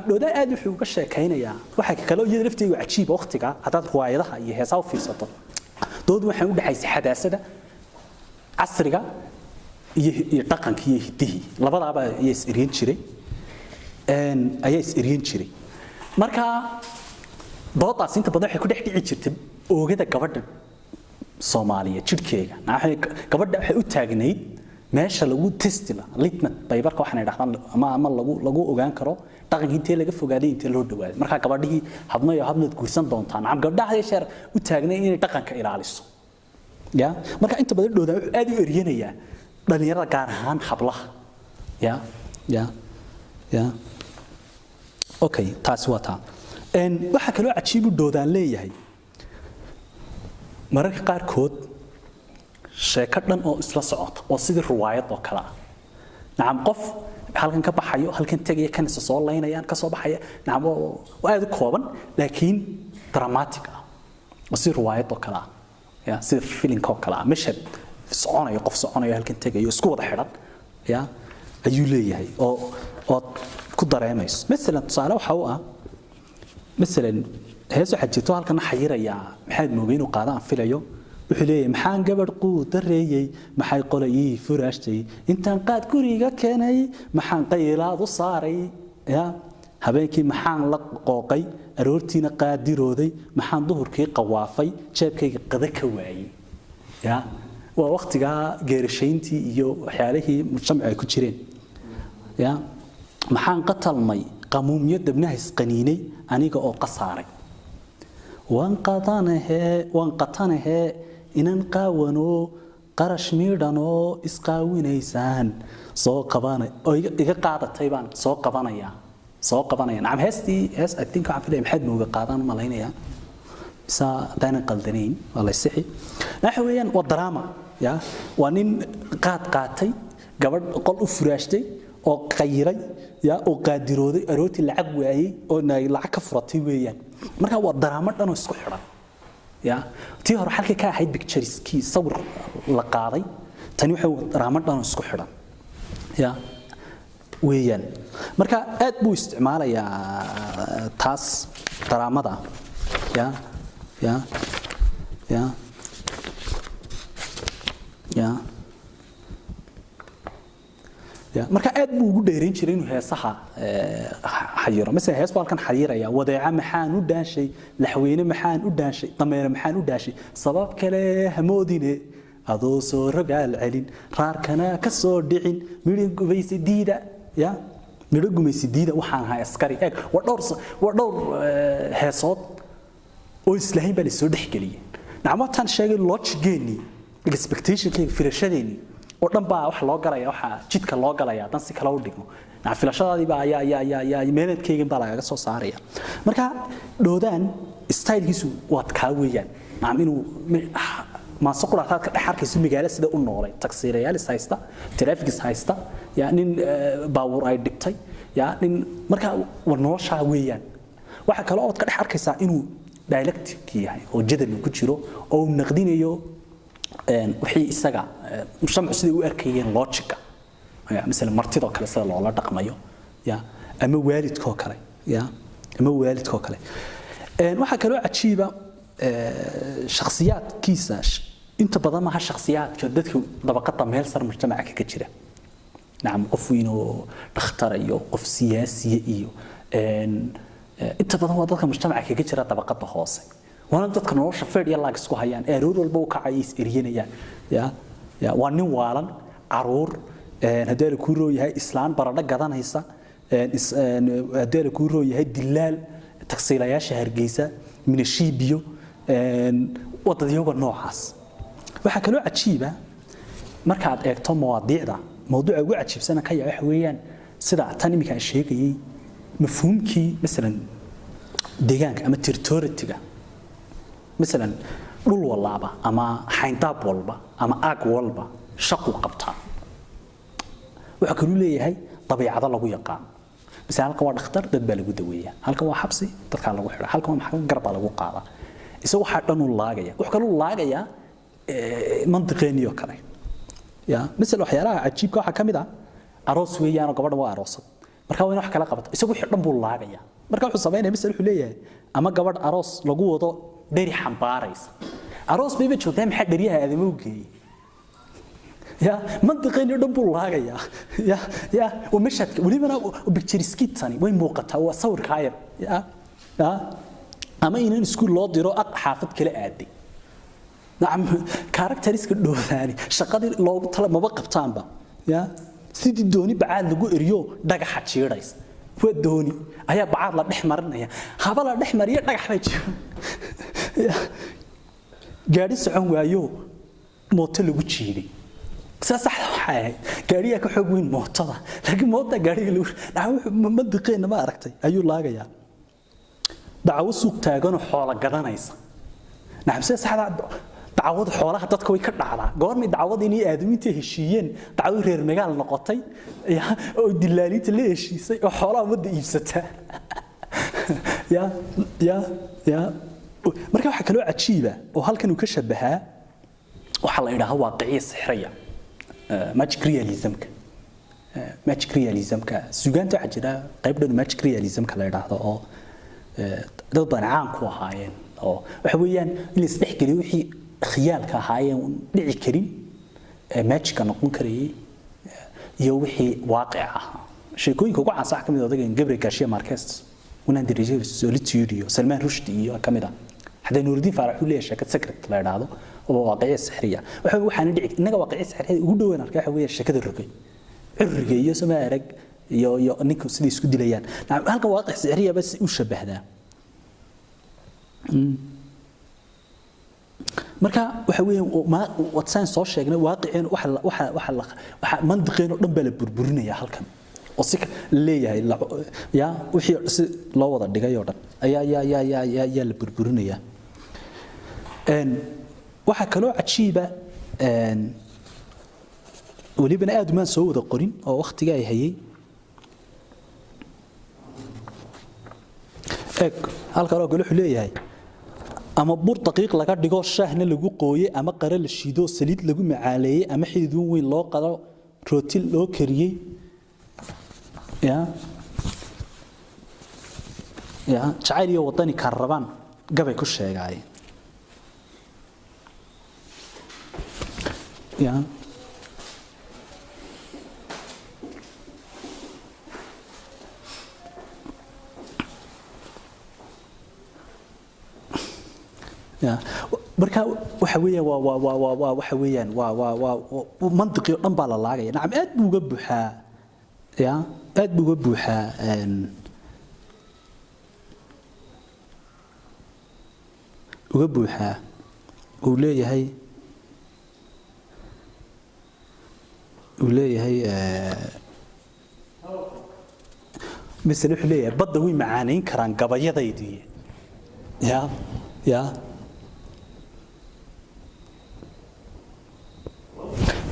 dhoodaan aad wuxuu ka sheekaynaya waxa kale oo iyada lafteedu cajiib waqtiga hadaad ruwaayadaha iyo heesaha fiirsato dood waxay u dhaxaysay xadaasada casriga iyo dhaqanka iyo hidaha labadaaba ay is-eriin jiray marka doodaas inta badan waxay ku dhex dhici jirtay oogada gabadha Soomaaliyeed jidhkeega gabadha waxay u taagnayd meesha lagu testila litmat baybarka waxaan idhaahdaan ama lagu ogaan karo dhaqanka intee laga fogaaday intee loo dhawaaday marka gabadhii habnad guursan doontaan am gabdhaha yeesheer u taagnay inay dhaqanka ilaaliso ya marka inta badan dhooda wuxuu aad u eriyanayaa dhalinyarada gaar ahaan hablaha ya okay taasi waa taa waxa kale oo cajiib u doodaan leeyahay mararka qaar kood sheeko dhan oo isla socota oo sidii riwaayad oo kala nacam qof halkan ka baxayo halkan tagaya kan soo leynayaan ka soo baxaya nacam waa aad u kooban laakiin dramatic ah oo sidii riwaayad oo kala ya sidii feeling oo kala mashad soconayo qof soconayo halkan tagayo isku wada xidhan ya ayuu leeyahay oo ku dareemayso mesela tusaale waxa uu ah mesela heeso xajito halkan xayiraya maxaad moogeen oo qaadaan filayo wuxuu leeyahay maxaan gabadh quu dareeyay maxay qolay furaashtay intaan qaad guriga keenay maxaan qaylaad u saaray ya habeenkii maxaan la qooqay aroortiina qaadirooday maxaan duhurkii qawaafay jeebkayga qada ka waayay ya waa waqtiga geerishayntii iyo waxyaalihii mujtamaca ay ku jireen ya maxaan qatalmay qamuumiyad dabnaha isqaniinay aniga oo qasaaray waan qatanahe inan qaawano qarash miidhanoo isqaawinaysaan soo qabanay oo iga qaadatay baan soo qabanaya nacam heestii I think waxaan filaya maxaad mooga qaadaan malaynayaa isa daanan qaldanayn waa la sixi waxa weeyaan waa drama ya waa nin qaatay gabadh qol u furaashtay oo qayiray ya oo qaadirooday arooti lacag waayay oo lacag ka furatay weeyaan marka waa drama dhan oo isku xiran ya tii hore halkii ka ahayd pictureski sawir la qaaday tani waxa drama dhan oo isku xiran ya weeyaan marka aad buu isticmaalayaa taas dramada ya marka aad buu ugu dheerin jiray inuu heesaha xayiro mesela hees baa halkan xayiraya wadeeca maxaan u dhaashay laxweyne maxaan u dhaashay dameere maxaan u dhaashay sabab kale hamoodine adoo soo rogaal celin raarkana ka soo dhicin midhin gubaysi diida ya midho gumaysi diida waxaan ahaa askari eeg waa dhowr heesood oo islaahin baa la soo dhexgeliyay nacmataan sheegay logigeeni expectationkayga firashadeeni oo dhan baa wax loo galaya waxa jidka loo galaya dan si kala u dhigmo na filashadaadii baa ayaa meeladkayga baa laga soo saaraya marka doodaan stylekiisu waad ka weeyaan naam inuu ma soqolaad ka dhaxarkiisu magaalo sida u noolay taksiirayaal haysta traffic haysta nin baawur ay dhigtay nin marka nolosha weeyaan waxa kale oo ka dhex arkaysaa inuu dialectic yahay oo jadal ku jiro oo naqdinayo wixii isaga mujtamacu sidii u arkayeen logic مثلا martidoo kale sida loola dhaqmayo ama waalidkoo kale waxa kale oo cajiiba shakhsiyaadkiisa inta badan ma ha shakhsiyaadka dadka dabaqada meel sar mujtamaca ka jira نعم qof inuu dhakhtar iyo qof siyaasi iyo inta badan waa dadka mujtamaca ka jira dabaqada hoose waana dadka nolosha fadhiya laag isku hayaan eerood walba uu kacay isiriyeenayaan waa nin waalan caruur haddii ku rooyahay islaan baradho gadanaysa haddii ku rooyahay dilaal taksiilayaasha hargeysa minashiibiyo wadadiyada noocaas waxa kale oo cajiiba marka aad eegto mawaadiicda mawduuca ugu cajiibsan ka yahay weeyaan sida tan imika ay sheegayay mafhuumkii mesela deegaanka ama territory-ga mesela dhul walba ama xayndaab walba ama aag walba shaqo qabta waxa kale uu leeyahay dabiicada lagu yaqaan mesela halka waa dhakhtar dad baa lagu daweeyaa halka waa xabsi dadka lagu xiro halka waa maxkamad garba lagu qaada isagu waxa dhan uu laagaya wax kale uu laagaya mantiqeeniyo kale مثل waxyaalaha cajiibka waxa kamid ah aroos weeyaan gabadha waa aroosad marka waa in wax kala qabato isagu wixii dhan buu laagaya marka wuxuu sameeyay misal wuxuu leeyahay ama gabadh aroos lagu wado dheri xambaaraysa aroos bay joogtaa maxaa dheriyaha aadama u geeyay mantiqeeniyo dhan buu laagaya oo mashadka waliba picture skit-tani way muuqataa waa sawirka ayar ama inaan isku loo diro xaafad kale aaday نعم كاركتريسك دوثاني شقدي لو تلا ما بقبتان با سيدي دوني بعاد لغو اريو دغخ جيريس و دوني ايا بعاد لا دخمرنيا هبا لا دخمريا دغخ bay jiro gaari socon waayo mooto lagu jiiday sax waxa gaariga ka xoog weyn mootada laakiin moota gaariga lagu ma diqeena ma aragtay ayuu laagaya dacwo suuq taagan oo xoola gadanaysa نعم saxda dacwada xoolaha dadka way ka dhacdaa goorma dacwada inay aadamiinta heshiiyeen dacwada reer magaal noqotay oo dilaalinta la heshiisay oo xoolaha wada iibsata marka waxa kale oo cajiiba oo halkan uu ka shabahaa waxa la yiraahdo waaqiciye sixriya magic realism-ka suugaanta waxa jira qayb dhan magic realism-ka la yiraahdo oo dad badan caan ku ahaayeen oo waxa weeyaan in la isdhexgeliyo wixii khiyaalka ahaayeen dhici karin magic noqon karayay iyo wixii waaqic ah sheekooyinka ugu caansan kamid ah odagan Gabriel Garcia Marquez una dirigay Solitude iyo Salman Rushdie iyo kamid ah haday Nuruddin Faarax uu leeyahay sheekad secret la yiraahdo واقعية سحرية وحنا ندعي إنك واقعية سحرية ودونا ركح ويا الشكل الرقي الرقي يسمى رق يا إنك سدي سكدي ليان نعم هلك واقع سحرية بس وش شبه ذا marka waxa weeyaan wad saan soo sheegnay waaqiceen waxa mandiqeen oo dhan baa la burburinaya halkan oo si leeyahay ya wixii loo wada dhigay oo dhan ayaa la burburinaya waxa kale oo cajiiba walibana aad ma soo wada qorin oo waqtiga ay hayay halka loo galo leeyahay ama bur daqiiq laga dhigo shaahna lagu qooyay ama qara la shiido saliid lagu macaaleeyay ama xididun weyn loo qado rooti loo kariyay ya jacayl iyo wadani ka rabaan gabay ku sheegay ya marka waxa weeyaan waxa weeyaan mantiqi dhan baa la laagaya nacam aad buu uga buuxaa ya aad buu uga buuxaa uu leeyahay مثل وحليه بدأ وين معانين كران قبايا ضيدي يا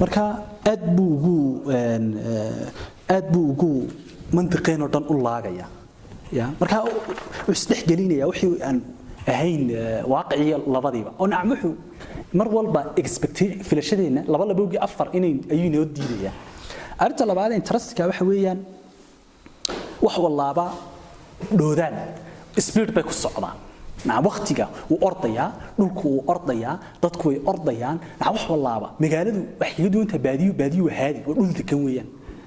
marka aad buu ugu mantiqeen oo dhan u laagaya marka isdhex gelinaya wixii aan ahayn waaqici labadiiba oo nacmuhu mar walba expectation filashadeena laba afar inay ayuu diidaya arinta labaad interest-ka waxa weeyaan wax walaaba doodaan speed bay ku socdaan نعم وقتها وأرضيا نلقو وأرضيا تدخل أرضيا نعم وحولابا مقالدو وحيدو أنت باديو وهادي ونقول كمويا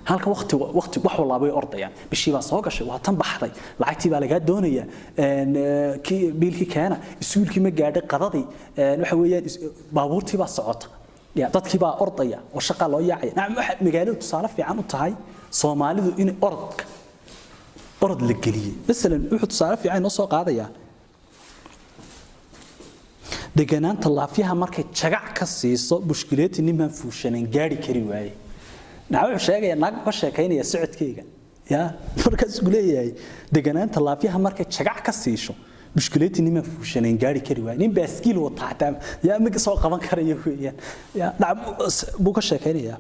هالك وقت وحولابا أرضيا بالشيء بساقش وهتم بحري لعتي بالجاد دونية كي بيلكي كان السؤال كي مجاد قضادي نحويا بابورتي بسعط يا تدخل بقى أرضيا والشقة لا يعي نعم مقالدو تصالف في عنو تهاي صومالي إن أرض للجلية مثلا واحد تصالف في عين نص قاضية deganaanta laafiyaha markay jagac ka siiso mushkilaadii niman fuushaneen gaari kari waayay naxo sheegaya naag ka sheekaynaya socodkeyga markaas uu leeyahay deganaanta laafiyaha markay jagac ka siiso mushkilaadii niman fuushaneen gaari kari waayay nin baaskiil wata xataa ma soo qaban karayo weeyaan buu ka sheekaynaya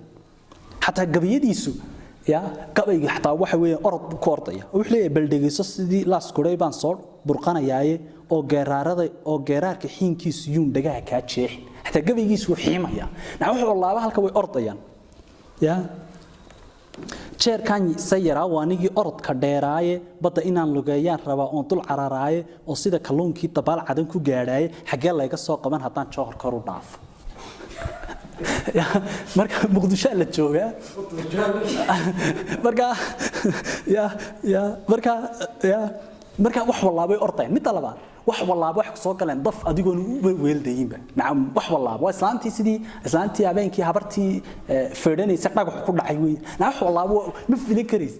xataa gabiyadiisu gabayga xataa waxa weeyaan orod ku ordaya wuxuu leeyahay baldegeyso sidii laas kuray baan soo burqanayaaye oo geeraarka xiinkiisu yuun dhagaha ka jeex xataa gabaygiisu xiimaya wuxuu laaba halka way ordayaan jeerkan sayara waanigi orodka dheeraaye badda inaan lugeeyaan raba oo dul cararaaye oo sida kalluunkii dabaal cadan ku gaadhaaye xagee laga soo qaban hadaan joohar kor u dhaafo marka muqdisho la jooga marka wax walaabay ordayaan mid labaad wax walaaba wax soo galeen daf adigoon u weeldaynba naam wax walaaba waa islaantii habeenkii habartii feedhanaysa dhagax ku dhacay weey naam wax walaaba ma filin kareys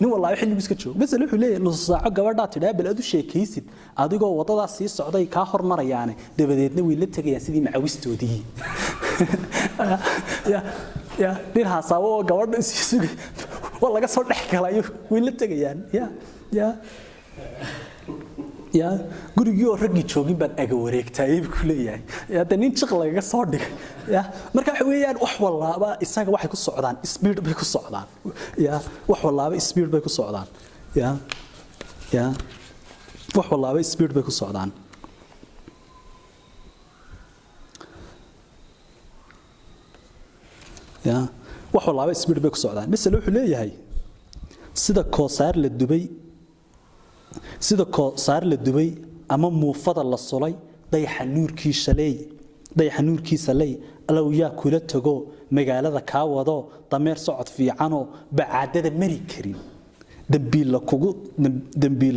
nin walaaba xilligu iska joogo bas wuxuu leeyahay nus saaco gabadha tidhaa bal aad u sheekaysid adigoo wadada sii socday ka hormarayaan dabadeedna way la tagayaan sidii macawistoodii nin haasaabo gabadha sii sugay waa laga soo dhex galayo way la tagayaan gurigii oo ragii joogin baan aga wareegtay ku leeyahay hada nin jiq laga soo dhigay marka waxa weeyaan wax walaaba isaga waxay ku socdaan speed bay ku socdaan wax walaaba speed bay ku socdaan wax walaaba speed bay ku socdaan wax walaaba speed bay ku socdaan misal wuxuu leeyahay sida koosaar la dubay ama muufada la sulay dayaxa nuurkiisa lay alaw yaa kula tago magaalada ka wado dameer socod fiicano bacaadada mari karin dambiil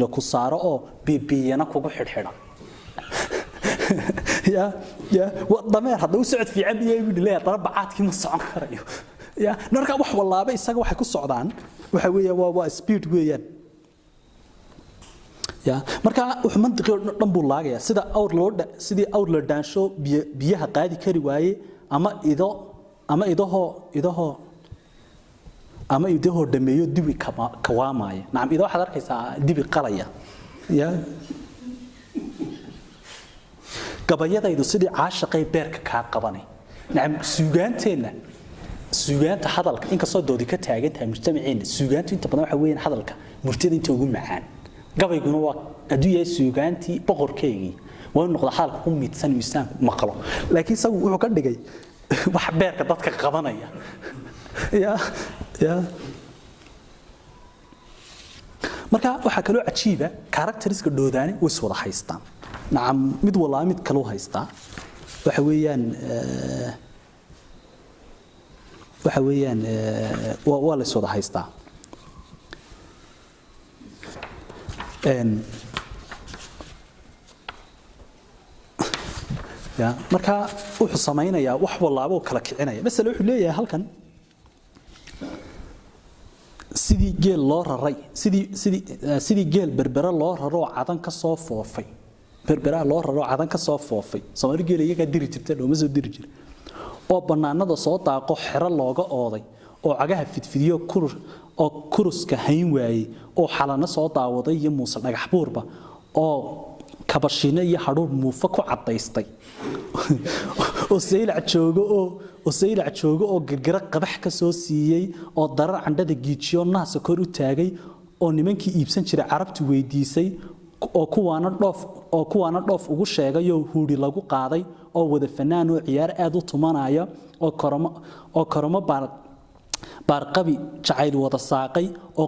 la ku saaro oo bibiyana kugu xidhxidha يا ضمير هذا وسعد في عبيه يقول لي ترى بعادكي ما سocon karayo يا marka wax walaaba isaga waxay ku socdaan waxa weeye waa speed weeyaan ya marka wax mantiqi dhan buu laagaya sida sidii awr loo dhaansho biyaha qaadi kari waaye ama idaho dhameeyo dibi kawaamaya naam ido waxaad arkaysaa dibi qalaya ya gabayadaydu sidii caashaqay beerka ka qabanay naam suugaanta hadalka in ka soo doodi ka taagan tahay mujtamaceena suugaantu inta badan waxa weeyaan hadalka murtida inta ugu macaan gabayguna waa adduunyada suugaantii boqorkeegii waa noqda xalka u midsan miisaan maqlo laakiin isagu wuxuu ka dhigay wax beerka dadka qabanaya ya marka waxa kale oo cajiiba characteriska doodaani way soo wada haystaan naam mid walaa mid kale oo haysta waxa weeyaan waa la soo wada haystaa ya marka wuxuu sameeynaya wax walaabo kala kicinaya mesela wuxuu leeyahay halkan sidii geel loo raray sidii geel berbera loo raro cadan ka soo foofay berbera loo raro cadan ka soo foofay Soomaali geel iyaga diri jirtay looma soo diri jiray oo banaanada soo daaqo xiro looga ooday oo cagaha fidfidiyo oo kuruska hayn waayay oo xalana soo daawaday iyo muuse dhagax buurba oo kabashina iyo hadhuur muufa ku cadaystay oo saylac joogo oo gargara qabax ka soo siiyay oo darar candhada giijiyo naasa kor u taagay oo nimankii iibsan jiray carabtu weydiisay oo kuwaana dhoof ugu sheegay oo huuri lagu qaaday oo wada fanaan oo ciyaar aad u tumanaya oo koromo baarqabi jacayl wada saaqay oo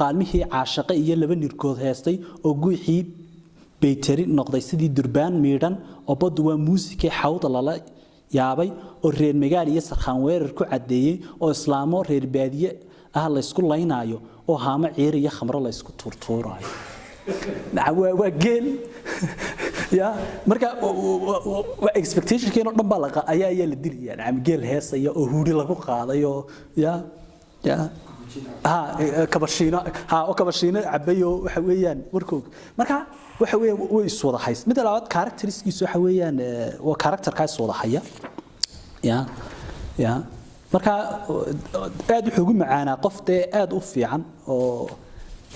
qaalmihii caashaqay iyo laba nirkood heestay oo guuxii baytari noqday sidii durbaan miidhan oo badu waa muusikii xawda lala yaabay oo reer magaal iyo sarxaan weerar ku cadeeyay oo islaamo reer baadiye ah la isku laynayo oo haama ciir iyo khamro la isku turtuurayo waa geel ya marka expectation keeno dhan baa laqa ayaa la dilaya naam geel heesaya oo huuri lagu qaadayo ya kabashina cabayo waxa weeyaan warkoog marka waxa weeyaan way is wada hays mid labaad characteriskiisu waxa weeyaan waa characterka is wada haya ya marka aad wuxuu ugu macaanaa qof aad u fiican oo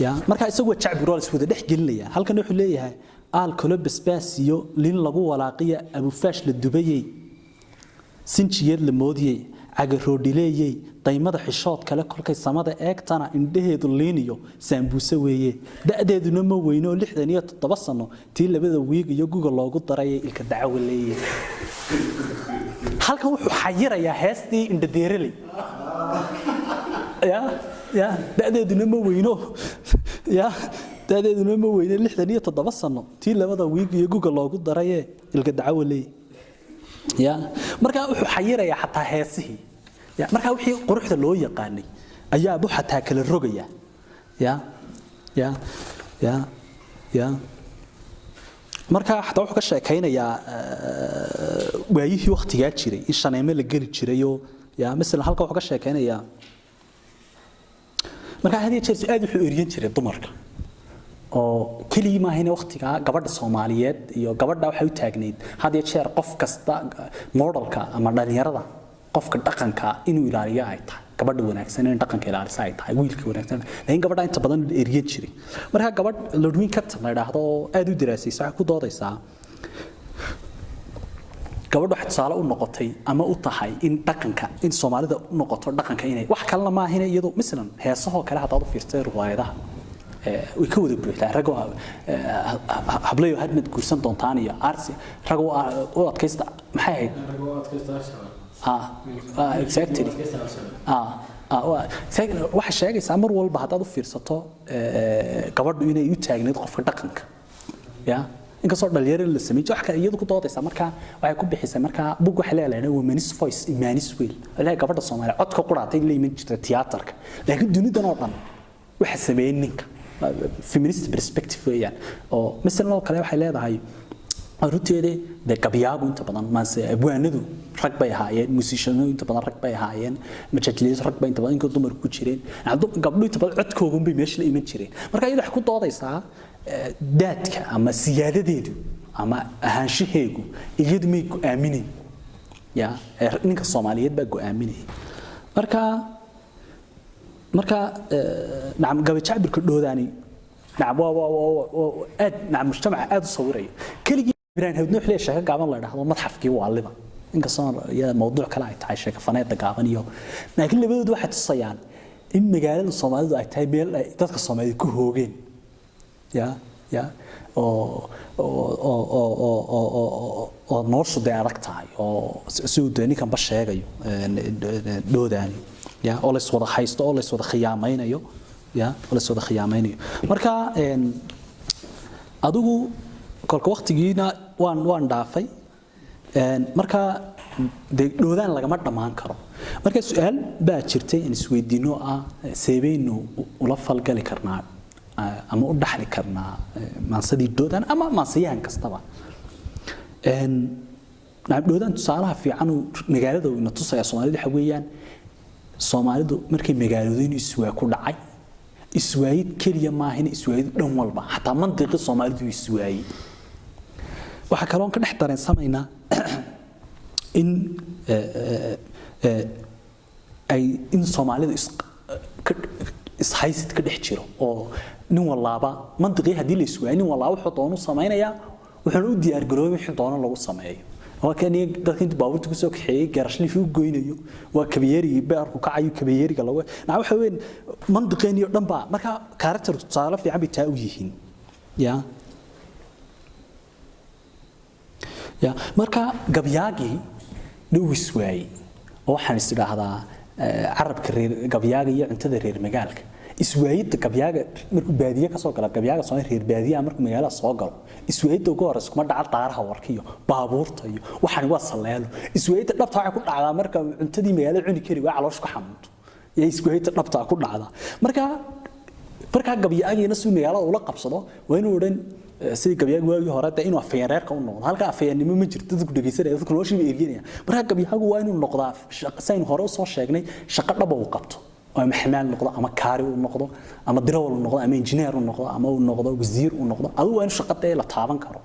ya marka isagu jacbur wala iswada dhex gelinaya halkan wuxuu leeyahay alcohol basbaasiyo lin lagu walaaqiya abu faash la dubayay sinjiyad la moodiyay agaroodhileeyay daymada xishood kale kolkay samada eegtana indhaheedu liiniyo saambuuse weeye da'deeduna ma weyno 67 sano tii labada wiig iyo Google loogu daray ilka dacwo leeyay halkan wuxuu xayirayaa heestii indhadeerelay ya da'deeduna ma weyno ya da'deeduna ma weyno 67 sano tii labada wiig iyo Google loogu daray ilka dacwo leeyay ya marka wuxuu xayirayaa xataa heesihii ya marka wixii quruxda loo yaqaanay ayaa abu xataa kala rogaya ya marka xataa wuxuu ka sheekaynayaa waayihii waqtiga jiray in shaneemo la gali jiray oo ya mesela halka wuxuu ka sheekaynayaa marka hadii jeer aad wuxuu eriyan jiray dumarka oo kaliya ma ahayna waqtiga gabadha Soomaaliyeed iyo gabadha waxay u taagneed hadii jeer qof kasta modelka ama dhalinyarada qofka dhaqanka inuu ilaaliyo ay tahay gabadha wanaagsan in dhaqanka ilaaliso ay tahay wiilka wanaagsan laakiin gabadha inta badan eriyan jiray marka gabadh Ludwig Carter la yiraahdo aad u diraasaysa ku doodaysaa gabadhu waxa tusaale u noqotay ama u tahay in dhaqanka in Soomaalida u noqoto dhaqanka inay wax kale ma ahayna iyadoo midalan heesaha kale hadaad u fiirtay riwaayadaha way ka wada buuxdaa rago hablayo hadmad guursan doontaan iyo arsi rago oo adkaysta maxay ahayd rago adkaysta exactly waxa sheegaysaa mar walba hadaad u fiirsato gabadhu inay u taagneed qofka dhaqanka ya inkastoo dhalinyaro la sameeyay wax kale iyadu ku doodaysaa marka waxay ku bixisay marka bug wax leeyahay women's voice imanis will ilaa gabadha Soomaaliya codka quraatay la iman jirtay tiyaatarka laakiin dunidan oo dhan waxa sameeyay ninka feminist perspective weeyaan oo mesela kale waxay leedahay runteeda de gabyaagu inta badan maase abwaanadu rag bay ahaayeen musicianadu inta badan rag bay ahaayeen majajliis rag bay inta badan in dumar ku jireen gabdho inta badan codkoodu bay meesha la iman jireen marka iyada wax ku doodaysaa daadka ama siyaadadeedu ama ahaanshaheegu iyadu may ku aamineen ya ninka Soomaaliyeed baa ku aaminay marka nacam gabay jacbirka dhoodani nacam nacam mujtamaca aad u sawirayo kaliya biraan hawdno xilay shaqo gaaban la dhaxdo madxafkii waaliba inka soo ya mowduuc kale ay tahay shaqo faneed gaaban iyo laakiin labadoodu waxa tusayaan in magaalada Soomaalidu ay tahay meel ay dadka Soomaaliyeed ku hoogeen ya oo noloshu day adag tahay oo sidoo ninkan ba sheegayo dhoodani ya oo la soo wada haysto oo la soo wada khiyaamaynayo ya oo la soo wada khiyaamaynayo marka adigu kolka waqtigiina waan dhaafay marka dhoodaan lagama dhamaan karo marka su'aal baa jirtay in isweydiino seebeyno ula falgali karnaa ama u dhaxli karnaa maansadii dhoodaan ama maansiyahan kastaba dhoodaan tusaalaha fiican magaalada ina tusaya Soomaalidu waxa weeyaan Soomaalidu markay magaaladooyin iswaa ku dhacay iswaayid kaliya ma ahayn iswaayid dhan walba hatta mantiqi Soomaalidu iswaayid waxa kale oo ka dhex dareensamayna in in Soomaalidu haysid ka dhex jiro oo nin walaaba mantiqi hadii la iswaayid nin walaaba wuxuu doono sameeynaya wuxuu u diyaar garoobay wixii doono lagu sameeyo oo kan dadka inta baabuurta ku soo kaxeeyay garashliif u goynayo waa kabeeyari beerku kacayo kabeeyariga lagu waxa weyn mantiqeen iyo dhanba marka character tusaale fiican bay taa u yihiin ya marka gabyaagi dhawis waay oo waxaan isdhaahdaa arabka reer gabyaga iyo cuntada reer magaalka iswaayid gabyaaga markuu baadiye ka soo gala gabyaaga soo reer baadiye markuu magaalada soo galo iswaayid ugu horeys kuma dhacal taaraha warkiyo baabuurta iyo waxaan waa saleelo iswaayid dhabta waxa ku dhacdaa marka cuntadii magaalada cuni kari waa caloosh ku xamuunto iyo iswaayid dhabta ku dhacda marka gabyaagiina soo magaalada ula qabsado waa inuu oran sidii gabyaagu waagii hore inuu afeereerka u noqdo halka afeernimo ma jirto dadku dhageysanaya dadku loo sheegay erginaya marka gabyaagu waa inuu noqdaa shaqayn hore soo sheegnay shaqo dhab uu qabto oo maxmal noqdo ama kaari uu noqdo ama dirawal uu noqdo ama engineer uu noqdo ama uu noqdo wasiir uu noqdo adigu waa inuu shaqada la taaban karo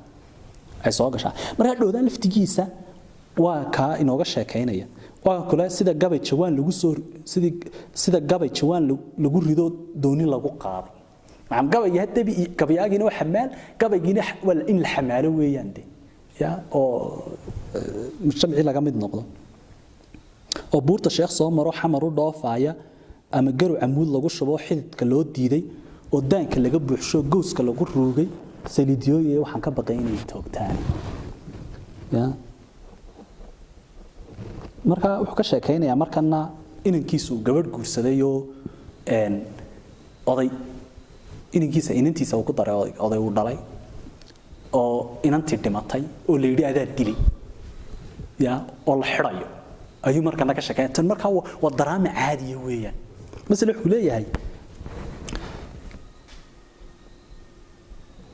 ay soo gashaa marka dhoodaan laftigiisa waa ka inooga sheekeynaya waa kale sida gabay jawaan lagu soo sida gabay jawaan lagu rido dooni lagu qaado macam gabay hadii gabayagina waa xamaal gabaygiina wala in la xamaalo weeyaan ya oo mujtamaci laga mid noqdo oo buurta sheekh soo maro xamar u dhoofaya ama garu amuud lagu shubo xididka loo diiday oo daanka laga buuxsho gooska lagu ruugay saliidiyooyay waxaan ka baqaynay toogtaan ya marka wuxuu ka sheekeynaya markana inankiisu gabadh guursaday oo oday inantiisa uu ku daray oday uu dhalay oo inantii dhimatay oo la yiri adaa dilay ya oo la xirayo ayuu markana ka sheekeeyay tan marka waa daraama caadi ah weeyaan مثلا wuxuu leeyahay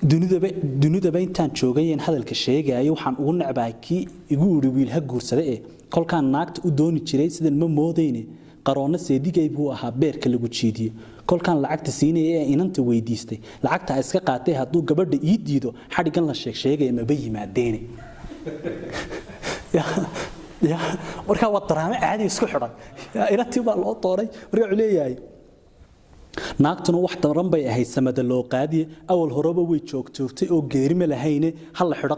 dunida intaan joogay in hadalka sheegay waxaan ugu nacbay ki igu uri wiilha guursada kolkaan naagta u dooni jiray sidan ma moodayne qaroona seedigay buu ahaa beerka lagu jiidiyo kolkaan lacagta siinay inanta weydiistay lacagta iska qaatay haduu gabadha ii diido xadhigan la sheegay ma bayimaadeen ya marka waa daraamo caadi isku xiran inantii baa loo tooray marka uu leeyahay naagtuna wax daran bay ahayd samada loo qaadiye awal horeba way joogtay oo geeri ma lahayne hal la xidho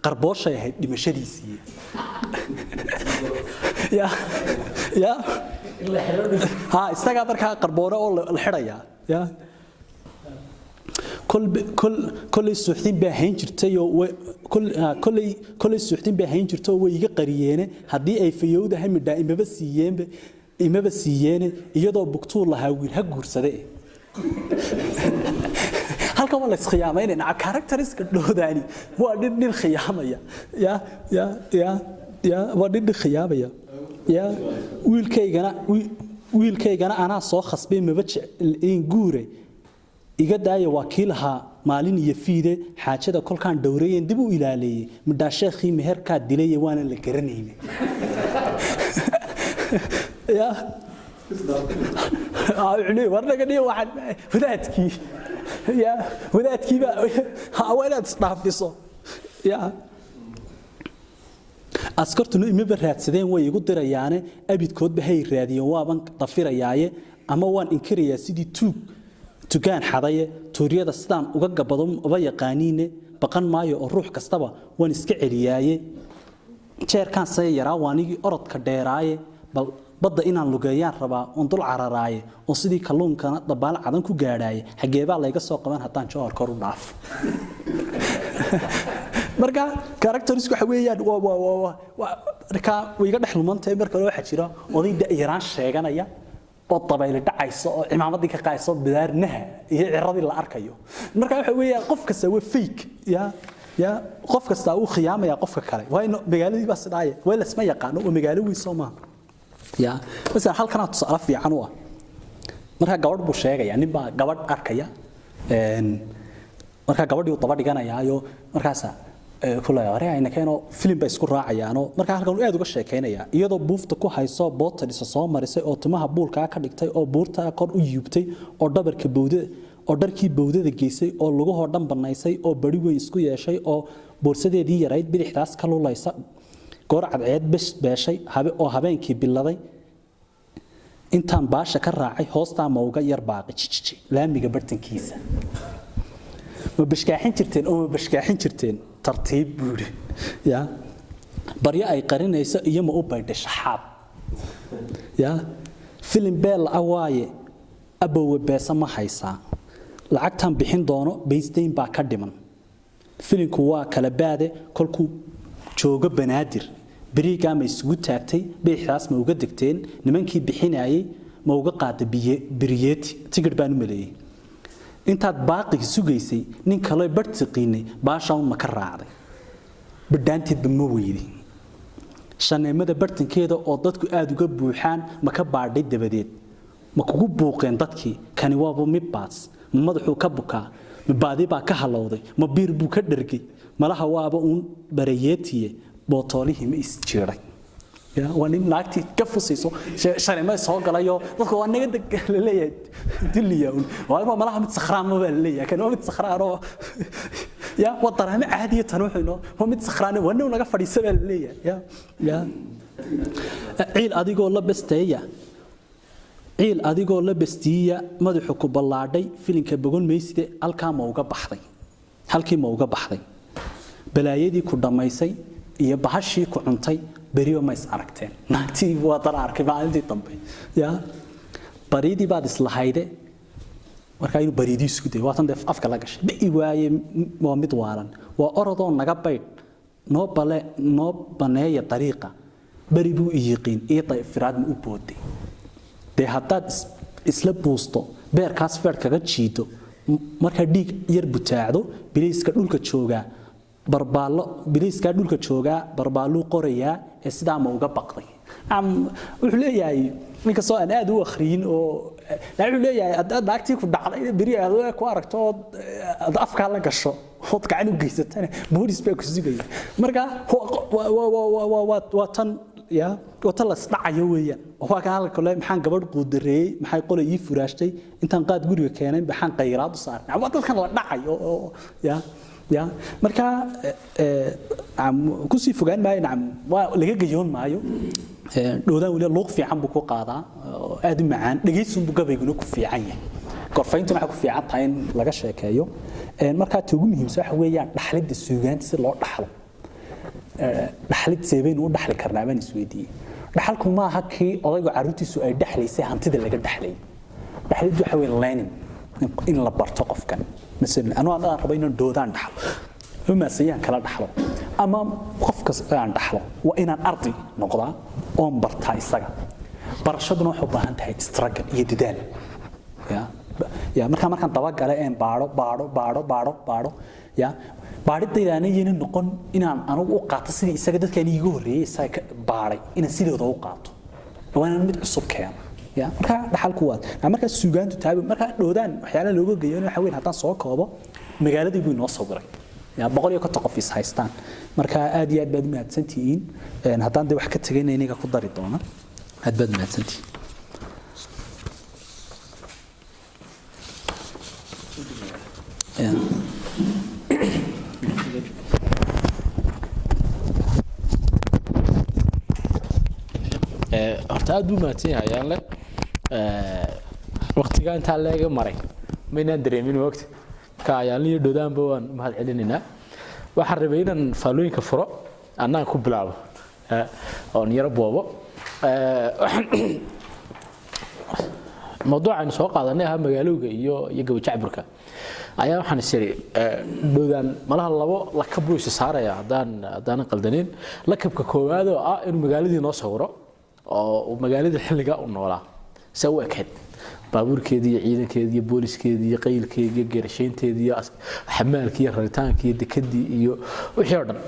qarbooshay ahayd dhimashadiisii ya ha isaga marka qarboona oo la xidhaya ya كل السوحدين بهين جرتيو كل السوحدين بهين جرتو ويجي قريانة هدي أي فيودة هم دائما بس يين يضرب بقطور لها ويرهجر صدق هل كمان الخيامين أنا كاركترز كله داني وادين الخيامة يا وادين الخيامة يا ويل كي جنا أنا صاخص بين مبتش الإنجوري iga daaya wakiilaha maalin iyo fiide xaajada kolkaan dhowreeyeen dib u ilaaliyay midha sheekhi meherka dilay waana la garanayay ya عيني ورنقني واحد ولادكي يا ولادكي بقى ولاد صنافيصو يا askartuna ima raadsadeen way igu dirayaan abidkood bahay raadiyo waaban dafirayaaye ama waan inkiraya sidii tugaan xadaye tooriyada sidaan uga gabado uba yaqaaniine baqan maayo oo ruux kastaba waan iska celiyaaye jeerkan say yaraa waanigi orodka dheeraaye bal badda inaan lugeeyaan rabaa on dul cararaaye oo sidii kalluunkana dabaal cadan ku gaadhaaye xageebaa layga soo qaban haddaan joor kor u dhaaf marka characters waxa weeyaan marka way iga dhaxlumantay marka loo xajiro odayda yaraan sheeganaya oo dabayl dhacayso oo imaamadii ka qaayso bidaarnaha iyo ciradii la arkayo marka waxa weeyaan qof kasta waa fake ya qof kasta uu khiyaamaya qofka kale waa in magaaladii baa sidaaye way la isma yaqaan oo magaalo weyn Soomaa ya bas halkan aad soo fiican oo marka gabadh buu sheegaya nin baa gabadh arkaya marka gabadhii uu daba dhiganayaayo markaas kulay ayna keeno film ba isku raacayaano marka halkan aad uga sheekeynaya iyadoo buufta ku hayso bootadisa soo marisay oo timaha buulka ka dhigtay oo buurta kor u yubtay oo dhabarka bowdada oo dharkii bowdada geysay oo lagu hor dhan banaysay oo bari weyn isku yeeshay oo boorsadeedii yarayd bidixdaas ka luulaysa goor cadceed beeshay oo habeenkii biladay intaan baasha ka raacay hoosta ma uga yar baaqi laamiga bartankiisa ma bashkaaxin jirteen tartiib buuri ya barya ay qarinayso iyo ma u baydhay shaxaab ya film beel awaaye abowe beesa ma haysaa lacagtan bixin doono baysdeyn baa ka dhiman filmku waa kala baade kolkuu jooga banaadir bariga ma isugu taagtay bixaas ma uga degteen nimankii bixinayay ma uga qaada biriyeeti tigir baan u maleeyay intaad baaqi sugaysay nin kale bartiqiinay baasha ma ka raacday badhaanteed ma weydii shaneemada bartankeeda oo dadku aad uga buuxaan ma ka baadhay dabadeed ma kugu buuqeen dadkii kani waaba midbaas madaxu ka bukaa ma baadi baa ka halowday ma biir buu ka dhargay malaha waaba uun barayeetiye bootolihii ma isjiray ya wani naagti ka fusiiso shaneemada soo galayo dadku waa naga leeyahay diliyoon waa malaha mid sakhraam ma leeyahay kan mid sakhraaro ya wadaraama caadiye tan wuxuu waa mid sakhraano wana naga fadhiisaba leeyahay ya ciil adigoo la bastiya madaxu ku ballaadhay filinka bogon meyside halkii ma uga baxday balaayadii ku dhamaysay iyo bahashii ku cuntay bariyo ma is aragteen naagtii waa dar arkay maalintii dambe ya baridii baad islahayde marka inuu baridii isku day waa tan def afka la gashay bay waaye waa mid waalan waa orodoo naga bayd noo baneeya dariiqa bari buu yiqiin iyo dayfiraad u booday de hadaad isla buusto beerkaas feer kaga jiido marka dhiig yar butaacdo biliiska dhulka jooga barbaalu qoraya ee sidaa ma uga baqday wuxuu leeyahay ninka soo aan aad u akhriin oo wuxuu leeyahay hadaad naagtii ku dhacday bari aad ku aragto afka la gasho hod gacan u geysatana booliis baa ku sugaya marka waa tan ya wata la dhacayo weeyaan waa ka halka kale maxaan gabadh quudareeyay maxay qolay ii furaashtay intaan qaad guriga keenay baxaan qayraad u saarnay waa dadkan la dhacayo ya marka ku sii fogaan maayo waa laga gayoon maayo doodaan wali looq fiican buu ku qaadaa aad u macaan dhageysun buu gabayguna ku fiican yahay qorfayntu waxa ku fiican tahay in laga sheekeeyo marka ugu muhiimsan waxa weeyaan dhaxlida suugaanta si loo dhaxlo dhaxlid seebeen u dhaxli karnaa baan isweydiiyay dhaxalku ma aha kii odaygu caruurtiisu ay dhaxlaysay hantida laga dhaxlay dhaxlid waxa weey learning in la barto qofkan مثلا أنا ربينا دودان دحلو وما سيان كلا دحلو أما قفكس عن دحلو وإن أرضي نقطة أم برتاي سجى برشدنا حبها أنتهي استرجل يددال يا مركان طبق على إن بارو يا بارد تيراني ين نقول إن أنا وقعت سيد سجدت كان يجوري ساك باري إن سيد وقعت وأنا متعصب كيان يا مركا دحال كواد مركا سوغان تتابع مركا دودان waxyaala looga geeyo waxa weyn hadan soo koobo magaaladii buu inoo sawiray yaa 100 qof is haystaan marka aad iyo aad baad mahadsantihiin haddaan de wax ka tagayna inaga ku dari doona aad baad mahadsantihiin horta aad buu mahadsan yahay ayaanle waqtiga intaa leega maray maynaan dareemin waqti ka ayaanliyo dhodaanba waan mahad celinaynaa waxaan rabay inaan faalooyinka furo annaan ku bilaabo oo yaro boobo mawduucan soo qaadanay ah magaalowga iyo Gaba Jacburka ayaa waxaan isiri dhodaan malaha labo lakab buu saaraya hadaan qaldaneen lakabka koowaad oo ah in magaaladii noo sawiro oo magaalada xilliga u noolaa saw ekeed baabuurkeedii iyo ciidankeedii iyo booliiskeedii iyo qaylkeedii iyo geersheynteedii iyo xamaalkii iyo raritaanki iyo dekadii iyo wixii oo dhan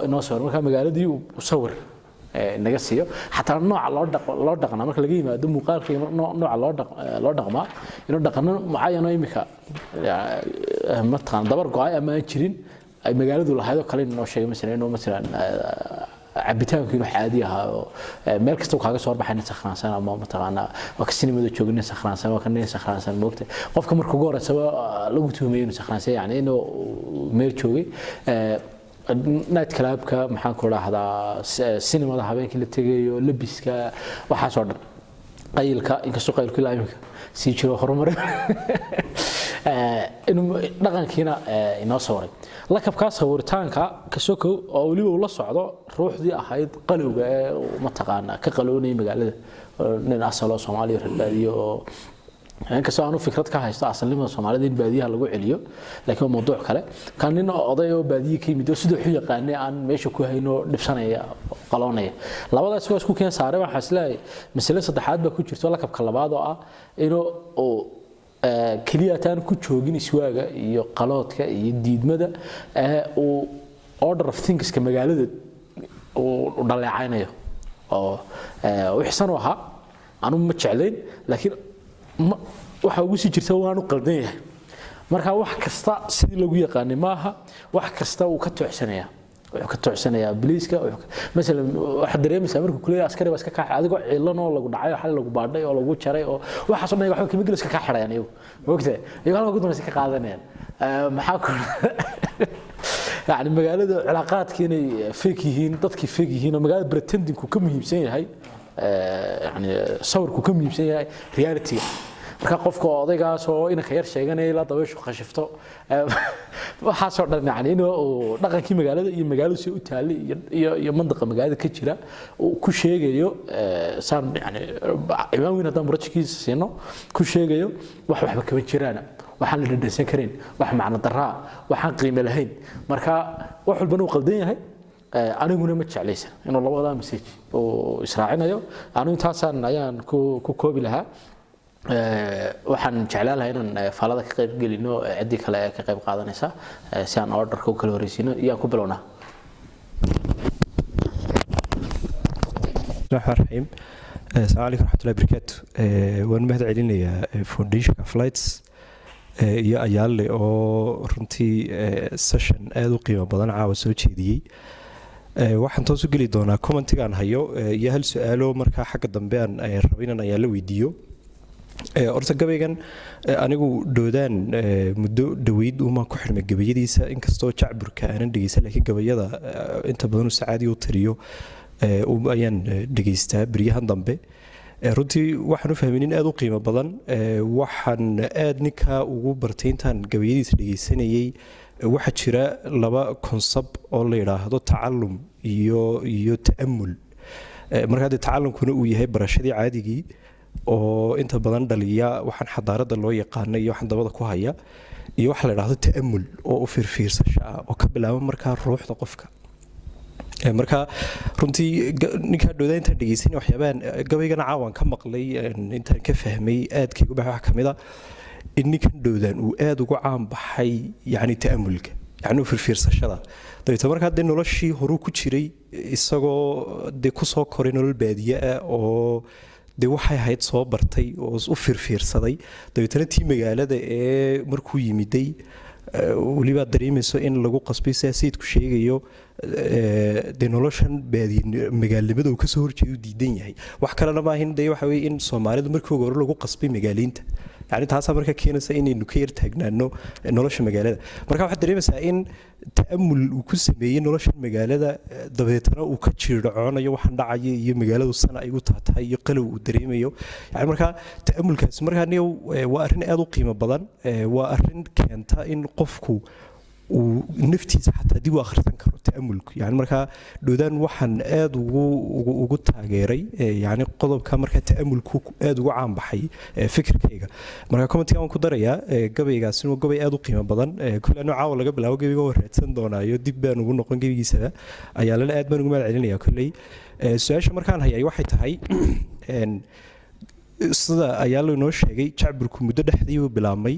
inoo sawir marka magaaladii uu sawir naga siiyo xataa nooca loo dhaqana marka laga yimaado muuqaalka nooca loo dhaqmaa inuu dhaqano mucaayano imika mataqaan dabar go'ay ama aan jirin ay magaaladu lahayd oo kale inoo sheegay mesela cabitaanku inuu caadi ahaa oo meel kasta kaaga soo baxay sakhraansan ama mataqaana waa ka sinimada joogin sakhraansan waa ka nin sakhraansan moogta qofka markuu ugu horeysaba lagu tuhmay inuu sakhraansan yahay inuu meel joogay night clubka maxaan ku raahdaa sinimada habeenkii la tagayo labiska waxa soo dhan qaylka inkastoo qaylku ilaa imika si jiro horumar inuu dhaqankiina inoo sawray lakabka sawirtaanka ka sokow oo waliba uu la socdo ruuxdii ahayd qalowga ee mataqaana ka qaloonay magaalada nin asalo Soomaaliya reerbaadiyo oo inkastoo aanu fikrad ka haysto asalnimada Soomaalida in baadiyaha lagu celiyo laakiin mawduuc kale kan nin oday oo baadiye ka yimid oo sidoo xu yaqaanay aan meesha ku hayno dhibsanaya qaloonaya labadaas waa isku keen saaray waxa islaahay mas'ala saddexaad ba ku jirto lakabka labaad oo ah inuu kaliya taan ku joogin iswaaga iyo qaloodka iyo diidmada oo order of things ka magaalada oo dhaleecaynayo oo wixsan waxa aanu ma jeclayn laakiin waxa ugu sii jirta waanu qaldan yahay marka wax kasta sidii lagu yaqaanay maaha wax kasta uu ka tooxsanaya wuxuu ka tooxsanaya biliiska mesela waxa dareemaysaa markuu kulay askari baa iska ka adigoo ciilan oo lagu dhacay xal lagu baadhay oo lagu jaray oo waxa soo dhan waxa kimid iska ka xirayaan iyagu waqti iyagu halka gudumay iska qaadanayaan maxaa ku يعني magaalada cilaaqaadka inay fake yihiin dadkii fake yihiin oo magaalada pretending ku ka muhiimsan yahay يعني sawirku ka muhiimsan yahay reality marka qofka odaygaas oo inaka yar sheeganay la dabayshu khashifto waxa soo dhan yani inuu dhaqankii magaalada iyo magaaladu si u taali iyo mandaqa magaalada ka jira oo ku sheegayo saan yani imaan weyn hadaan barajkiisa siino ku sheegayo waxba kama jiraan waxaan la dhadhansan karin wax macna daraa waxaan qiimo lahayn marka wax walba uu qaldan yahay aniguna ma jeclaysan inuu labada message oo israacinayo anu intaasaan ayaan ku koobi lahaa waxaan jeclaan lahaa inaan falada ka qayb gelino cidii kale ka qayb qaadanaysa si aan orderka u kala horeysiino iyo ku bilownaa الرحيم السلام عليكم ورحمة الله وبركاته وأنا مهد علينا فونديشن فلايتس iyo ayaale oo runtii session aad u qiimo badan caawa soo jeediyay waxaan toos u geli doonaa commentigan hayo iyo hal su'aalo marka xagga dambe aan rabo inaan ayaale weydiiyo orta gabaygan anigu doodaan muddo dhaweyd uma ku xirmay gabayadiisa inkastoo jacburka aanan dhageysan laakiin gabayada inta badan uu sacaadi u tiriyo ayaan dhageystaa beriyahan dambe runtii waxaan u fahmin in aad u qiimo badan waxaan aad ninka ugu bartay intaan gabayadiisa dhageysanayay waxa jira laba concept oo la yiraahdo tacallum iyo ta'ammul marka tacallumkuna uu yahay barashadii caadigii oo inta badan dhaliya waxaan xadaarada loo yaqaan iyo waxaan dabada ku haya iyo waxa la yiraahdo ta'ammul oo u fiirfiirsasho oo ka bilaabo marka ruuxda qofka marka runtii ninka doodaynta dhageysan waxyaabahan gabaygana caawan ka maqlay intaan ka fahmay aadkii uga waxa kamida in ninkan doodaan uu aad ugu caan baxay yani ta'ammulka yani fiirsashada dadka marka hadda noloshii horu ku jiray isagoo de ku soo koray nolol baadiye ah oo de waxay ahayd soo bartay oo u fiirsaday dadka tii magaalada ee markuu yimiday weliba dareemayso in lagu qasbay siyaasiyiidku sheegayo dee noloshan magaalnimada uu kasoo horjeedo diidan yahay wax kalena maahin dee waxa weye in soomaalidu markii hore lagu qasbay magaaliinta yani taasaa marka keenaysa inaynu ka yar taagnaano nolosha magaalada marka waxaad dareemaysaa in ta'amul uu ku sameeyey nolosha magaalada dabeetana uu ka jiircoonayo waxaan dhacaya iyo magaaladu sana ay u taatahay iyo qalow uu dareemayo yani marka ta'amulkaasi markaa niyow waa arrin aad u qiimo badan waa arrin keenta in qofku uu naftiisa xataa dib u akhrisan karo ta'amulku yani markaa dhoodaan waxaan aad ugu taageeray yani qodobka markaa ta'amulku aad ugu caan baxay fikirkayga marka commentiga waan ku darayaa gabaygaasina waa gabay aad u qiimo badan kule anuu caawa laga bilaabo gabayga waa raadsan doonaayo dib baan ugu noqon gabaygiisaba ayaa lana aad baan ugu mahad celinaya kolley su-aasha markaan hayay waxay tahay sida ayaa laynoo sheegay jacburku muddo dhexdii uu bilaabmay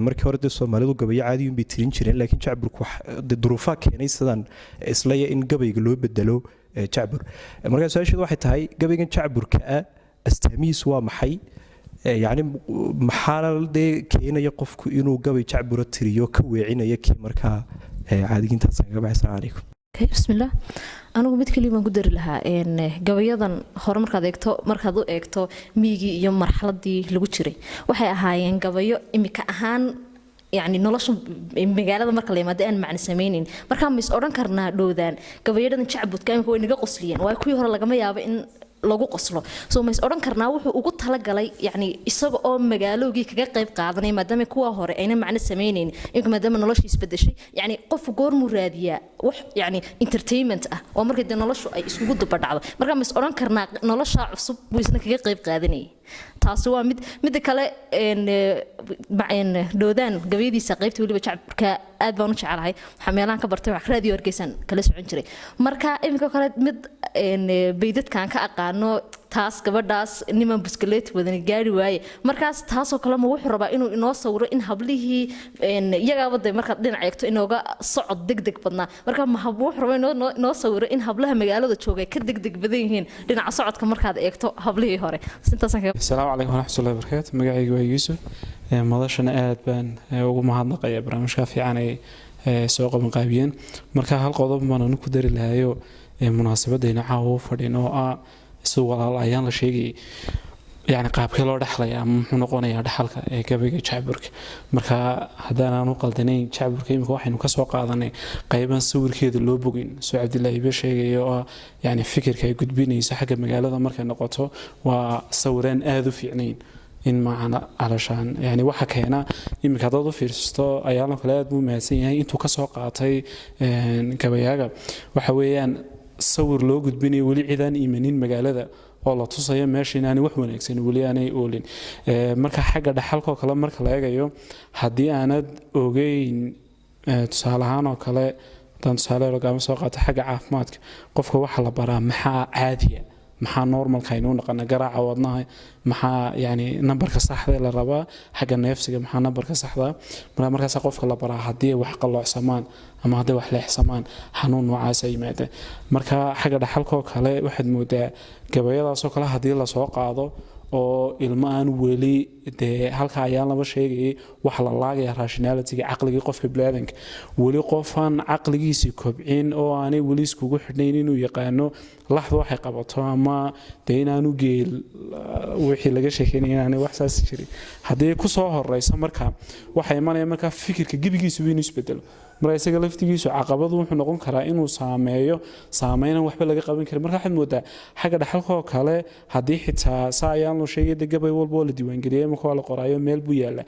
markii hore dee soomaalidu gabayo caadiyun bay tirin jireen laakiin jacburku duruufaa keenay sidaan islaya in gabayga loo bedelo jacbur markaa su-aasheedu waxay tahay gabaygan jacburka ah astaamihiisu waa maxay yani maxaana dee keenaya qofku inuu gabay jacbura tiriyo ka weecinaya kii markaa caadigintaas kaga baxay asalamu calaykum bismillah anigu mid kaliya baan ku dari lahaa gabayadan hore markaad u eegto miigii iyo marxaladii lagu jiray waxay ahaayeen gabayo imika ahaan yani nolosha magaalada marka la yimaado aan macna samaynin markaa ma is odhan karnaa dhowdaan gabayadan jacbudka imika way naga qosliyeen waa kuwii hore lagama yaabo in lagu qoslo soo ma is odhan karnaa wuxuu ugu talagalay yani isaga oo magaalowgii kaga qayb qaadanay maadaama kuwa hore ayna macno sameynaynin inka maadaama nolosha isbedeshay yani qofku goormuu raadiyaa wax yani entertainment ah oo markay dee noloshu ay iskugu dubadhacdo markaa ma is odhan karnaa nolosha cusub buu isna kaga qayb qaadanayay taasi waa midda kale dhoodaan gabayadiisa qaybta weliba jacburka aad baan u jecelahay waxaa meelahan ka bartay wax raadiyo hargeysan kala socon jiray marka iminka kale mid baydadkan ka aqaano taas gabadhaas niman buskaleet wadani gaari waaye markaas taasoo kale ma wuxuu rabaa inuu inoo sawiro in hablihii iyagaaba de markaad dhinac eegto inooga socod degdeg badnaa marka wuxuu rabaa inoo sawiro in hablaha magaalada jooga ka degdeg badan yihiin dhinaca socodka markaad eegto hablihii hore asalaamu calaykum waraxmatullahi wabarakaatu magacayga waa yuusuf madashana aad baan ugu mahadnaqaya barnaamijka fiican ay soo qabanqaabiyeen marka hal qodob baan anu ku dari lahayo munaasabadayna caawa u fadhin oo ah si walaal ayaan la sheegayay يعني qaabkee loo dhaxlaya ama muxuu noqonayaa dhaxalka ee gabayga jacburka marka haddaan aanu qaldanayn jacburka imika waxaynu ka soo qaadanay qayban sawirkeeda loo bogin soo cabdilaahi ba sheegayo oo yani fikirka ay gudbinayso xagga magaalada markay noqoto waa sawiraan aad u fiicnayn in macna alashaan yani waxa keena imika dad u fiirsato ayaan kale aad u mahadsan yahay intuu ka soo qaatay gabayaaga waxa weeyaan sawir loo gudbinayo wali cidaan iimanin magaalada oo la tusayo meesha inaanay wax wanaagsan wali aanay oolin marka xagga dhaxalka kale marka la eegayo haddii aanad ogeyn tusaale ahaan oo kale dan tusaale lagama soo qaato xagga caafimaadka qofka waxa la baraa maxaa caadiya maxaa normalka inuu naqana garaaca wadnaha maxaa yani nambarka saxda la rabaa xagga neefsiga maxaa nambarka saxda markaas qofka la baraa haddii wax qalloocsamaan ama haddii wax leexsamaan xanuun noocaas ay yimaada marka xagga dhaxalka kale waxaad moodaa gabayadaas oo kale haddii la soo qaado oo ilmo aan weli dee halka ayaan laba sheegayay wax la laagaya rationalityga caqligii qofka bini'aadanka weli qofan caqligiisii kobcin oo aanay weli iskugu xidhnayn inuu yaqaano laxda waxay qabato ama dee inaanu geel wixii laga sheekeynaya inaanay wax saas jirin haddii ku soo horeysa marka waxay imanaya marka fikirka gebigiisu inuu isbedelo marka isaga laftigiisu caqabadu wuxuu noqon karaa inuu saameynan waxba laga qaban karin marka waxaad moodaa xagga dhaxalka oo kale haddii xitaa saa ayaan loo sheegay gabay walba oo la diiwaangeliyay marka waa la qoraayo meel buu yaala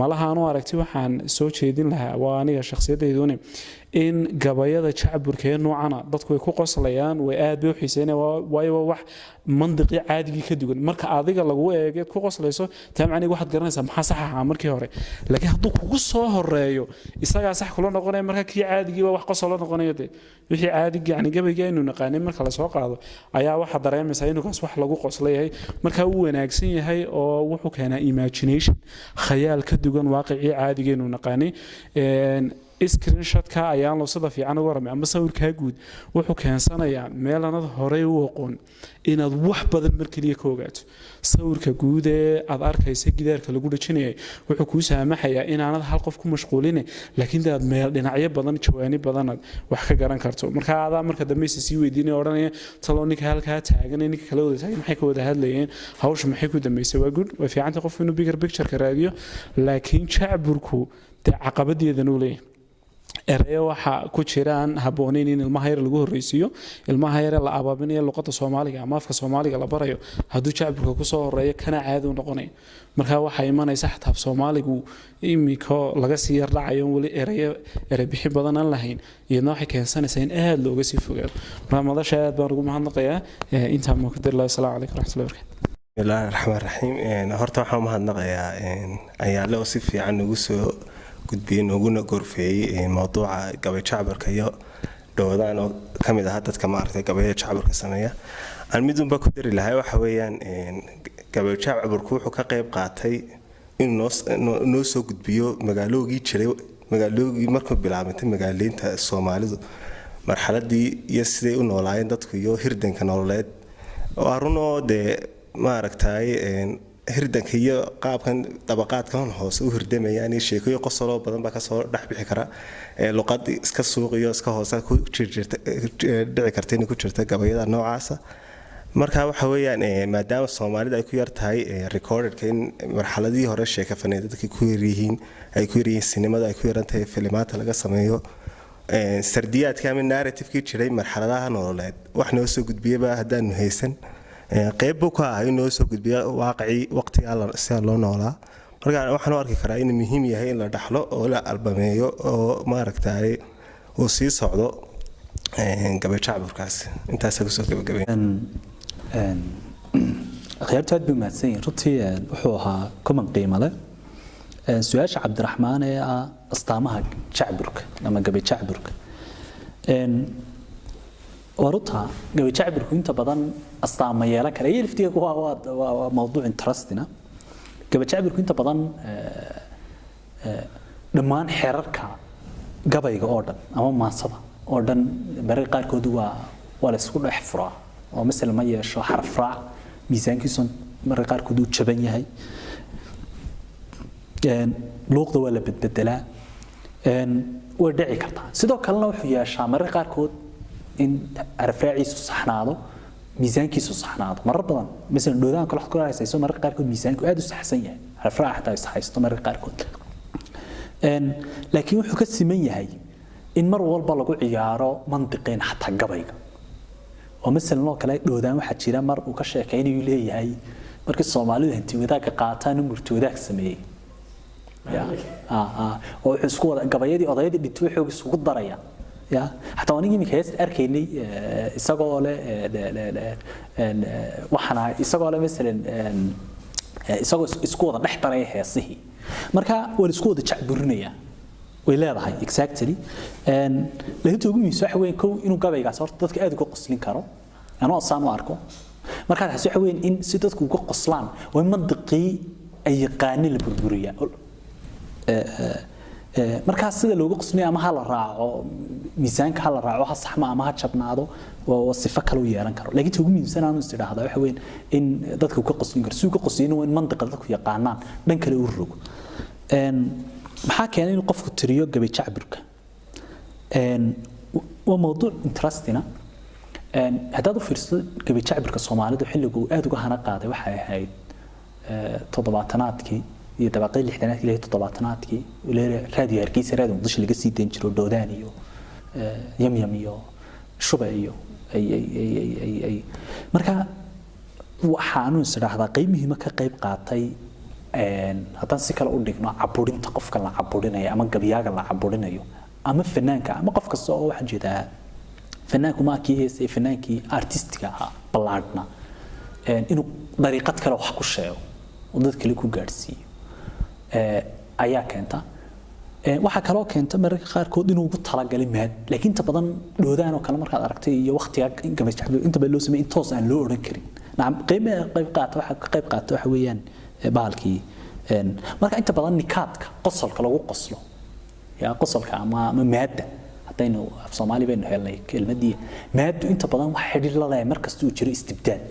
malaha aanu aragti waxaan soo jeedin lahaa waa aniga shakhsiyadeyduna in gabayada jacburka ee noocana dadku way ku qoslayaan way aad bay u xiiseynayaan waayo wax mandiqi caadigi ka duwan marka adiga lagu eego ku qoslayso taa macnaheedu waxaad garanaysaa maxaa sax ah markii hore laakiin hadduu kugu soo horeeyo isaga sax kula noqonaya marka kii caadigi wax qosol la noqonayo wixii caadigi yani gabayga inuu naqaanay marka la soo qaado ayaa waxa dareemaysaa inuu kaas wax lagu qoslayahay marka uu wanaagsan yahay oo wuxuu keenaa imagination khayaal ka duwan waaqicii caadiga inuu naqaanay screenshotka ayaan loo sida fiican uga ramay ama sawirkaa guud wuxuu keensanayaa meelanad horey u aqoon inaad wax badan mar kaliya ka ogaato sawirka guud ee aad arkaysa gidaarka lagu dhajinayay wuxuu kuu saamaxayaa inaanad hal qof ku mashquulin laakiin aad meel dhinacyo badan jawaani badan wax ka garan karto marka aad marka dambe sii weydiinay oranaya taloonika halka taagan ninka kala wada taagan maxay ka wada hadlayeen hawsha maxay ku dambeysay waa good way fiicanta qof inuu bigger picture ka raadiyo laakiin jacburku caqabadeedan uu leeyahay erayo waxa ku jiraan haboonin in ilmaha yar lagu horeysiyo ilmaha yar la abaabinayo luqadda Soomaaliga ama afka Soomaaliga la barayo haduu jacburka ku soo horeeyo kana caadi u noqonay marka waxa imanaysa xataa Soomaaligu imiko laga sii yar dhacayo wali eray bixin badan aan lahayn iyadoo waxay keensanaysaa in aad looga sii fogaado ramadasha aad baan ugu mahadnaqayaa inta ma ku dirlaa salaamu calaykum waraxmatullaahi wabarakaatuh bismillaahi raxmaani raxiim horta waxaan mahadnaqayaa ayaa la si fiican ugu soo gudbiyeen uguna gorfeeyay mawduuca gabay jacburka iyo doodaan oo kamid ah dadka ma aragtay gabay jacburka sameeya aan midunba ku dari lahaa waxa weeyaan gabay jacburku wuxuu ka qayb qaatay in noo soo gudbiyo magaalooyinka markuu bilaabantay magaaleynta Soomaalidu marxaladii iyo siday u noolaayeen dadku iyo hirdanka nololeed oo aruno de ma aragtay hirdanka iyo qaabkan dabaqaadkan hoose u hirdamayaan sheekayo qosolo badan ba ka soo dhaxbixi kara luqad iska suuq iyo iska hoose ku jirta dhici karta in ku jirta gabayada noocaas marka waxa weeyaan maadaama Soomaalida ay ku yar tahay recorded in marxaladii hore sheeka faneedadkii ku yirihiin ay ku yirihiin sinimada ay ku yarantahay filmaanta laga sameeyo sardiyaadka ama narrative-kii jiray marxaladaha nololeed wax noo soo gudbiyay hadaan haysan qayb buu ka ahay inoo soo gudbiya waaqicii waqtiga si loo noolaa marka waxaan u arki karaa in muhiim yahay in la dhaxlo oo la albameeyo oo ma aragtay oo sii socdo gabay jacburkaas intaas ku soo gabagabay khayartaad buu maadsan runtii wuxuu ahaa kuman qiimo leh su'aasha Cabdiraxmaan ee astaamaha jacburka ama gabay jacburka ورطها قبل شعب كنت بدن أصلا يلا كلا يلفتي هو موضوع انترستنا قبل شعب كنت بدن لما نحرك قبل أوردن أما ما صدا أوردن بريقار كدوا ولا سكول حفرة ومثل ما يشرح حرف راع ميزان كيسون بريقار كدوا شبني هاي لوقت ولا بتبدلها ودعي كرتا سيدو كلنا وحيا شامر بريقار كود in arfaaciisu saxnaado miisaankiisu saxnaado marar badan mesela doodaan kala xukun hayso marar qaar kood miisaanku aad u saxsan yahay arfaac xataa is haysto marar qaar kood laakiin wuxuu ka siman yahay in mar walba lagu ciyaaro mantiqeen xataa gabayga oo mesela loo kale doodaan waxa jira mar uu ka sheekaynayo leeyahay markii Soomaalidu intii wadaaga qaataan murtoodaag sameeyay oo isku wada gabayadii odayadii dhintay xoog isugu daraya يا حتى وأنا جيمي كيست أركيني إسقاله وحنا إسقاله مثلاً إسقاله نحتريه هالصحي مركا والإسقاله تشعبرنيه ولا هذا exactly لهي تقول يسوي وين كو إنه قبل يقصر تذكر أديك قصلين كارو أنا أصلا وأركو مركا تحسوا وين إن سيدتك قصلان وين منطقي أي قانون البربرية marka sida loogu qosnayo ama hal raaco miisaanka hal raaco ha saxma ama ha jabnaado waa sifo kale u yeelan karo laakiin ugu muhiimsan aanu istiraahdo waxa weyn in dadku ka qosnin karo suuqa qosnin waa in mantiqada dadku yaqaanaan dhan kale u rogo maxaa keenay in qofku tiriyo gabay jacburka waa mowduuc interesting hadaad u fiirsato gabay jacburka Soomaalidu xilligu aad uga hana qaaday waxay ahayd toddobaatanaadkii iyo dabaqay lixdanaadkii ilaa toddobaatanaadkii raadiyo Hargeysa raadiyo Muqdisho laga sii deyn jiray doodaan iyo yamyam iyo shuba iyo ay marka waxaanu isdhaahdaa qayb muhiim ah ka qayb qaatay haddaan si kale u dhigno caburinta qofka la caburinayo ama gabayaaga la caburinayo ama fanaanka ama qof kasta oo waxa jeedaa fanaanku ma kiisay fanaankii artistiga ah balaadna inuu dariiqad kale wax ku sheego oo dad kale ku gaarsiiyo ayaa keenta waxa kale oo keenta mararka qaar kood inuu ugu talagalay maad laakiin inta badan doodaan oo kale markaad aragtay iyo waqtiga gabay jacbur inta baa loo sameeyay intoos aan loo oran karin naam qayb qaata waxa weeyaan baalkii marka inta badan nikaadka qosolka lagu qoslo yaa qosolka ama maadda hadaynu af Soomaali baynu helnay kelmadii maaddu inta badan wax xidhiir la leeyahay markasta uu jiro istibdaad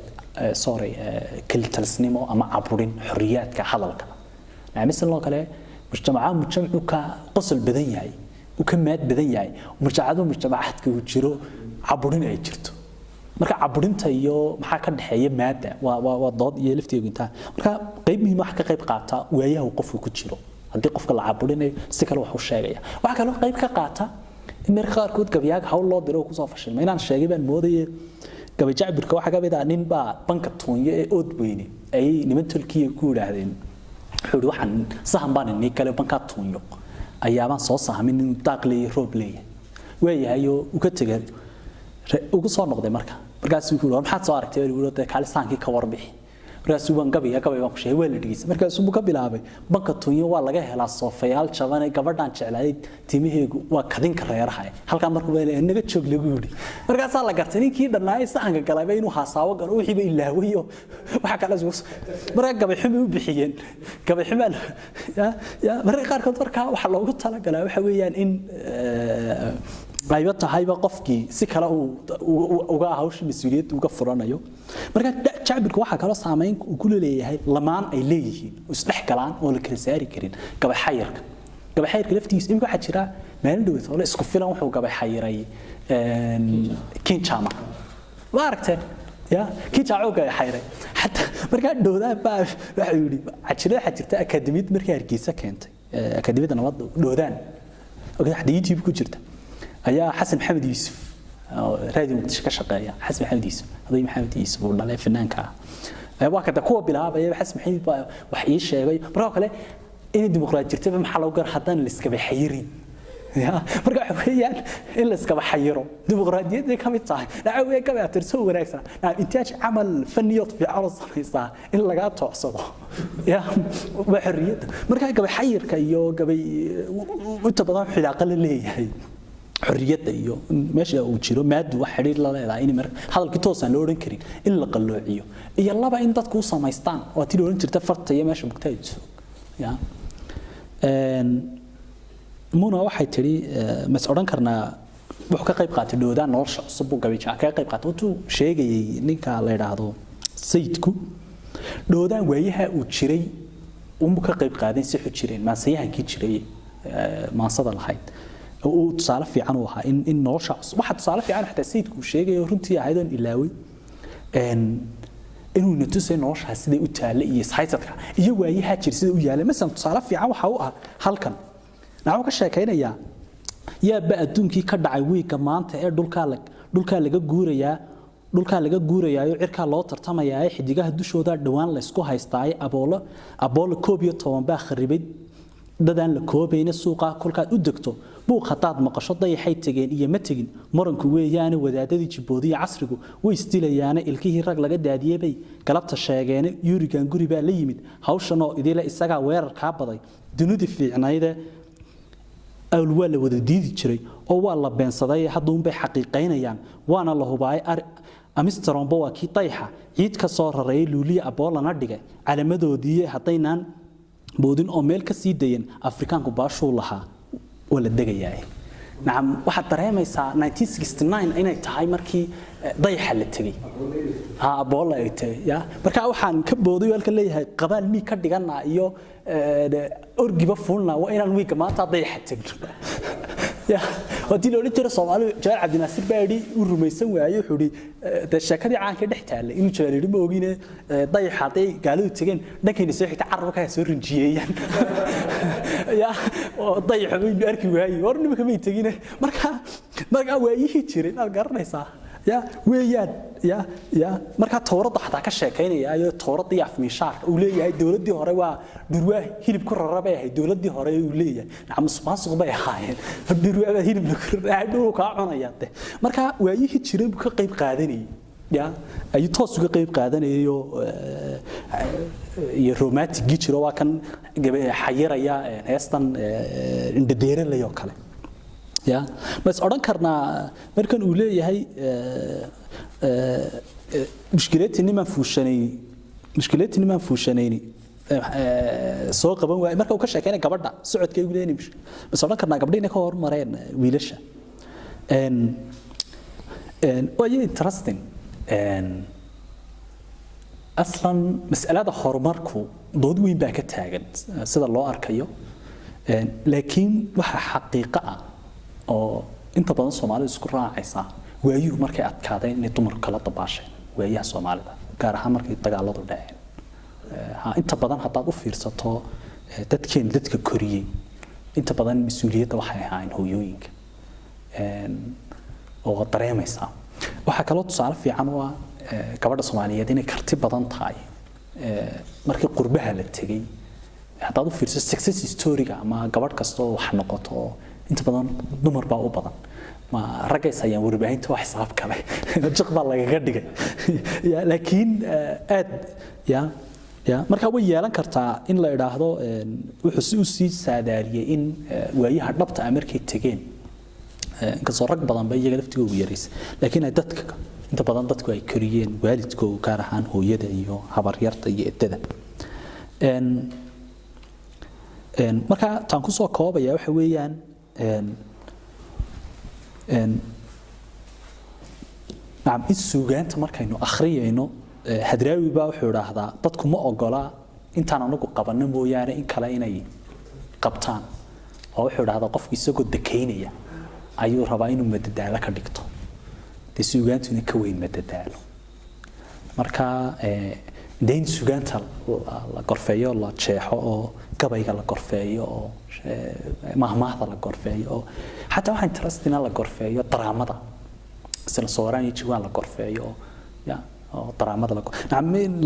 kalitalsnimo ama caburin xorriyaadka hadalka مثلا لو كله مجتمع كقصل بدن yahay وكماد بدن yahay mujtamacaad ku jiro caburin ay jirto marka caburinta iyo maxaa ka dhaxeeya maada waa dood iyo laftiga inta marka qayb muhiim ah ka qayb qaata waayaha qofku ku jiro hadii qofka la caburinayo si kale wax u sheegaya waxa kale qayb ka qaata in marka qaarkood gabayaaga hawl loo diro ku soo fashilmay inaan sheegay baan moodayay gabay jacbirka waxa ka mid ah nin baa banka tuunyo ee ood weyne ay niman tulkiye ku yiraahdeen xuri waxaan sahan baan inii kale banka tuunyo ayaabaan soo sahmin in daaqley roob leeyahay weeyahayo uu ka tagay ugu soo noqday markaas uu yiri maxaad soo aragtay uu yiri kaalisaankii ka warbixi markaas uu gabay baan ku sheegay wala dhigis markaas uu ka bilaabay banka tuunyo waa laga helaa soofayaal jaban ee gabadhan jeclayd timaheegu waa kadinka reeraha halka markuu weelay inaga joog lagu yiri markaas la gartay ninkii dhannaay sahanka galay inuu haasaabo galo wixii bay ilaawayo waxa kala soo marka gabay xumi u bixiyeen gabay xumaan ya marka qaarkood marka waxa loogu tala galay waxa weeyaan in qaybta hayba qofkii si kala uga hawsh mas'uuliyad uga furanayo marka jacbirku waxa kala saameyn ku leeyahay lamaan ay leeyihiin isdhex galaan oo la kala saari karin gabay xayirka laftiisa in waxa jira meel dhow oo la isku filan wuxuu gabay xayiray kinchama ma aragtay ya kinchama gabay xayiray hatta marka dhowdaa baa waxa yiri ajira jirta akademiyad markii Hargeysa keentay akademiyada nabad dhowdaan oo xadiidii ku jirta ayaa Xasan Maxamed Yuusuf raadiyo muqdisho ka shaqeeya Xasan Maxamed Yuusuf haday Maxamed Yuusuf uu dhalay fanaanka waa kada kuwa bilaabay Xasan Maxamed wax ii sheegay marka kale in dimuqraadiyadda maxaa loo gar hadan la iska baxayrin ya marka waxayaan in la iska baxayro dimuqraadiyadda ka mid tahay dhacay ka baa tirso wanaagsan intaaj amal faniyad fi arsalisa in laga toocsado ya waxriyada marka gabay xayirka iyo gabay inta badan xilaaqa la leeyahay xorriyada iyo meesha uu jiro maadu wax xiriir la leedahay in mar hadalkii toosan loo oran karin in la qalloociyo iyo laba in dadku sameystaan oo tii oran jirta farta iyo meesha mugtaayso ya muna waxay tiri mas oran karnaa wuxuu ka qayb qaatay doodaan nolosha cusub oo gabay ka qayb qaatay uu sheegayay ninka la yiraahdo sayidku doodaan waayaha uu jiray uu ka qayb qaaday si xujireen maasayahankii jiray maasada lahayd oo tusaale fiican u ahaa in nolosha waxa tusaale fiican xataa sayidku sheegay runtii ahaydon ilaaway inuu natusay nolosha sidii u taalay iyo sayidka iyo waayaha jir sidii u yaalay mesela tusaale fiican waxa uu ah halkan naxu ka sheekaynaya yaa ba adduunkii ka dhacay wiiga maanta ee dhulka laga guurayaa cirka loo tartamayaa xidigaha dushooda dhawaan la isku haystay aboolo koob iyo 10 baa kharibay dadaan la koobayna suuqa kulkaad u degto buu khataad maqasho dayaxay tageen iyo ma tagin maranku weeyaan wadaadadii jiboodiya casrigu way istilayaan ilkihii rag laga daadiyay bay galabta sheegeen yurigan guri baa la yimid hawshan oo idila isaga weerar ka baday dunida fiicnayda awlwa la wada diidi jiray oo waa la beensaday hadduu bay xaqiiqeynayaan waana la hubaay amistrombo waa kii dayaxa ciid ka soo raray luuliya aboolana dhigay calamadoodii hadaynaan boodin oo meel ka sii dayan afrikaanku baashuu lahaa wala dagayaay naam waxa dareemaysaa 1969 inay tahay markii dayaxa la tagay aboola ay tahay ya marka waxaan ka booday walka leeyahay qabaal mi ka dhigana iyo orgiba fuulna waa inaan wiiga maanta dayaxa tagno ya wadii loo jiro Soomaali Jaal Cabdi Naasir baadi uu rumaysan waayo xuri sheekadii caanka dhex taalay inuu jaaliri ma ogine dayaxaday gaaladu tageen dhankayna soo xigta carabka soo rinjiyeen ya dayaxa way arki waayay warnimo kama tagine marka waayihii jiray aad garanaysaa ya weeyaan ya marka tawrada xataa ka sheekaynaya ayo tawradii afmiishaar uu leeyahay dawladii hore waa durwaa hilib ku rarabay ahay dawladii hore uu leeyahay nacam suuq bay ahaayeen durwaa hilib ku rarabay dhul ka cunayade marka waayihii jiray ka qayb qaadanay ya ay toos uga qayb qaadanayo iyo romantic jiro waa kan xayiraya heestan indhadeeralayo kale ya bas oran karna markan uu leeyahay mushkilaadii niman fuushanayni soo qaban waay marka uu ka sheekeynay gabadha socodkeegu leeyahay bas oran karnaa gabadhiina ka hormareen wiilasha waa interesting aslan mas'alada horumarku dood weyn baa ka taagan sida loo arkayo laakiin waxa xaqiiqo ah oo inta badan Soomaalidu isku raacaysa waayuhu markay adkaadeen inay dumarku kala dabaasheen waayaha Soomaalida gaar ahaan markay dagaaladu dhaceen inta badan haddaad u fiirsato dadka koriyay inta badan mas'uuliyadda waxay ahaayeen hooyooyinka oo dareemaysa waxa kale oo tusaale fiican u ah gabadha Soomaaliyeed inay karti badan tahay markii qurbaha la tagay haddaad u fiirsato success story-ga ama gabadh kasta oo wax noqoto inta badan dumar baa u badan ma ragaysa ayaan warbaahinta wax xisaab kale jiq baa lagaga dhigay laakiin aad marka way yeelan kartaa in la yiraahdo wuxuu si saadaaliyay in waayaha dhabta ah markay tageen inkastoo rag badan bay iyaga laftigoodu yaraysay laakiin ay dadka inta badan dadku ay koriyeen waalidkooda gaar ahaan hooyada iyo habaryarta iyo eedada marka taan ku soo koobaya waxa weeyaan naam isugaanta markaynu akhriyayno hadraawi baa wuxuu raahdaa dadku ma ogola intaan anagu qabanno mooyaane in kale inay qabtaan oo wuxuu raahdaa qofku isagoo dakeynaya ayuu rabaa inuu madadaalo ka dhigto isugaantuna ka weyn madadaalo marka deyn sugaanta la gorfeeyo la jeexo oo gabayga la gorfeeyo oo mahmaahda la gorfeeyo xataa waxaan trustina la gorfeeyo daraamada sida sooraan iyo jiwaan la gorfeeyo oo daraamada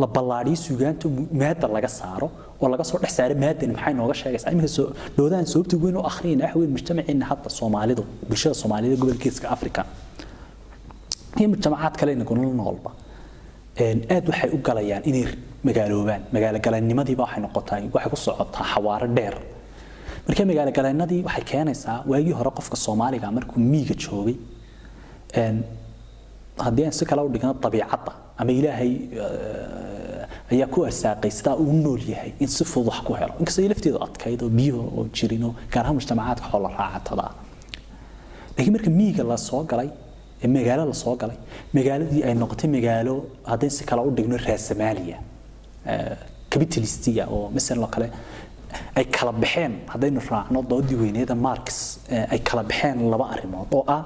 la ballaariyo sugaanta maada laga saaro oo laga soo dhex saaro maadan maxay nooga sheegaysaa imika soo doodaan sababta weyn oo akhriyeen wax weyn mujtamaciina hadda Soomaalidu bulshada Soomaalida gobolkiiska Afrika iyo mujtamacaad kale in noolba aad waxay u galayaan inay magaaloobaan magaalo galanimadii baa waxay noqotay waxay ku socotaa xawaare dheer markii magaalo galanadii waxay keenaysaa waagii hore qofka Soomaaliga markuu miiga joogay haddii aan si kale u dhigno dabiicadda ama Ilaahay ayaa ku arsaaqay sida uu nool yahay in si fudud wax ku helo inkastoo lafteedu adkayd oo biyo oo jirino gaar ahaan mujtamacaadka xoolo raacatada laakiin marka miiga la soo galay magaalo la soo galay magaaladii ay noqotay magaalo haddii si kale u dhigno raasamaaliya capitalistiga oo mesela kale ay kala baxeen haddaynu raacno doodii weyneeda Marx ay kala baxeen laba arrimood oo ah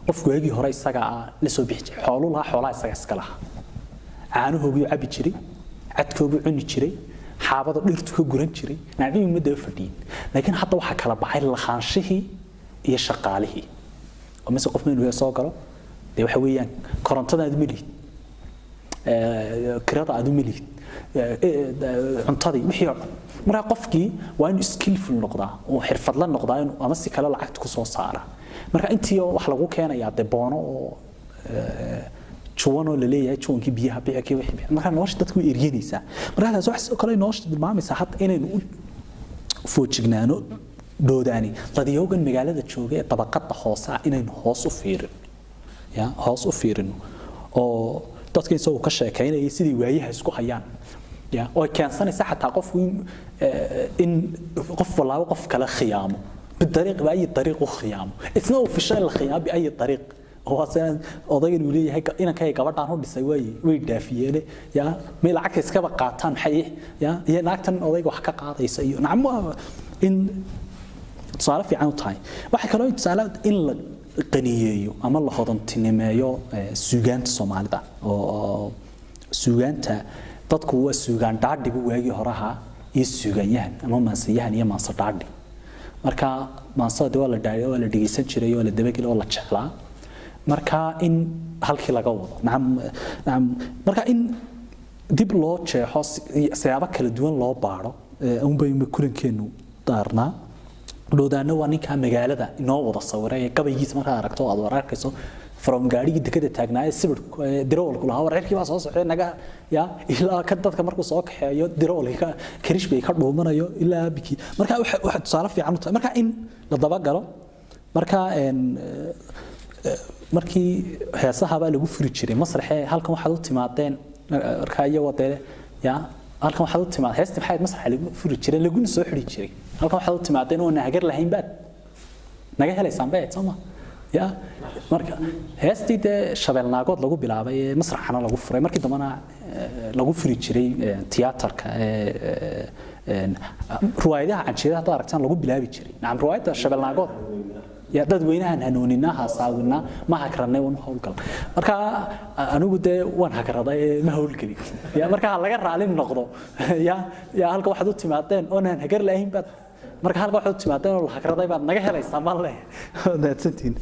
qofku waagii hore isaga la soo bixi jiray xoolaha isaga iska laha caanahoogu cabi jiray cadkoogu cuni jiray xaabada dhirtu ka guran jiray nacdii ma daba fadhiin laakiin hadda waxa kala baxay lahaanshihii iyo shaqaalihii oo mesela qof meel soo galo de waxa weeyaan korontada aad milid kirada aad milid cuntadii wixii marka qofkii waa inuu skillful noqdaa oo xirfadla noqdaa ama si kale lacagta ku soo saara marka intii wax lagu keenayaa de boono oo juwan oo la leeyahay juwankii biyaha bixi wixii marka nolosha dadku way eryanaysaa marka taas wax kale nolosha tilmaamaysa hadda inaynu foojignaano doodaani dadiyoogan magaalada jooga ee tabaqada hoose inaynu hoos u fiirino oo dadka isagoo ka sheekeynaya sidii waayaha isku hayaan oo keensanaysa xataa qofku in qof walaa qof kala khiyaamo بالطريق بأي طريق وخيام إثناء في الشيء الخيام بأي طريق هو أصلاً أضيق وليه هيك إنا كي قبض عنه بيسوي ويدافيه يا ميل عكس كبا قاطن حيه يا ناكتن أضيق وحكا قاطع يسيو نعم إن صار في عنو تاي واحد كلام يتسأل إن القنية أما الله هذا تنمية سجان الصومال ده أو سجان تدخل سجان داردي بوجي هراها يسجان يهن أما ما سيهن يا ما صداردي marka maasada waa la dhaayo waa la dhigeysan jiray oo la dabagil oo la jeclaa marka in halkii laga wado naam marka in dib loo jeexo siyaabo kala duwan loo baaro bay kulankeenu daarnaa doodaana waa ninka magaalada inoo wada sawiray gabaygiisa marka aragto aad wararkayso from gaarigi dekada taagnaa sibir diroolku lahaa wararkii baa soo socday naga ilaa ka dadka markuu soo kaxeeyo diroolka karish bay ka dhuumanayo ilaa biki marka waxa tusaale fiican u tahay marka in la daba galo marka markii heesaha baa lagu furi jiray masraxee halkan waxa u timaadeen marka iyagoo halkan waxaad u timaad heestii maxay masraxa lagu furi jiray laguna soo xiri jiray halkan waxaad u timaadeen oo nahagar lahayn baad naga helaysaan baad soo ma ya marka heestii de shabeelnaagood lagu bilaabay ee masraxana lagu furay markii dambana lagu furi jiray tiyaatarka ruwaayadaha canjeeraha hadda aragtaan lagu bilaabi jiray nacam ruwaayada shabeelnaagood ya dad weynahan hanuunina hasaawina ma hakranay wan hawlgal marka anigu de waan hakraday ma hawlgali ya marka laga raalin noqdo ya halka waxaad u timaadeen oo aan hagar laahin baad marka halka waxaad u timaadeen oo la hakraday baad naga helaysaa ma leh dadsantiin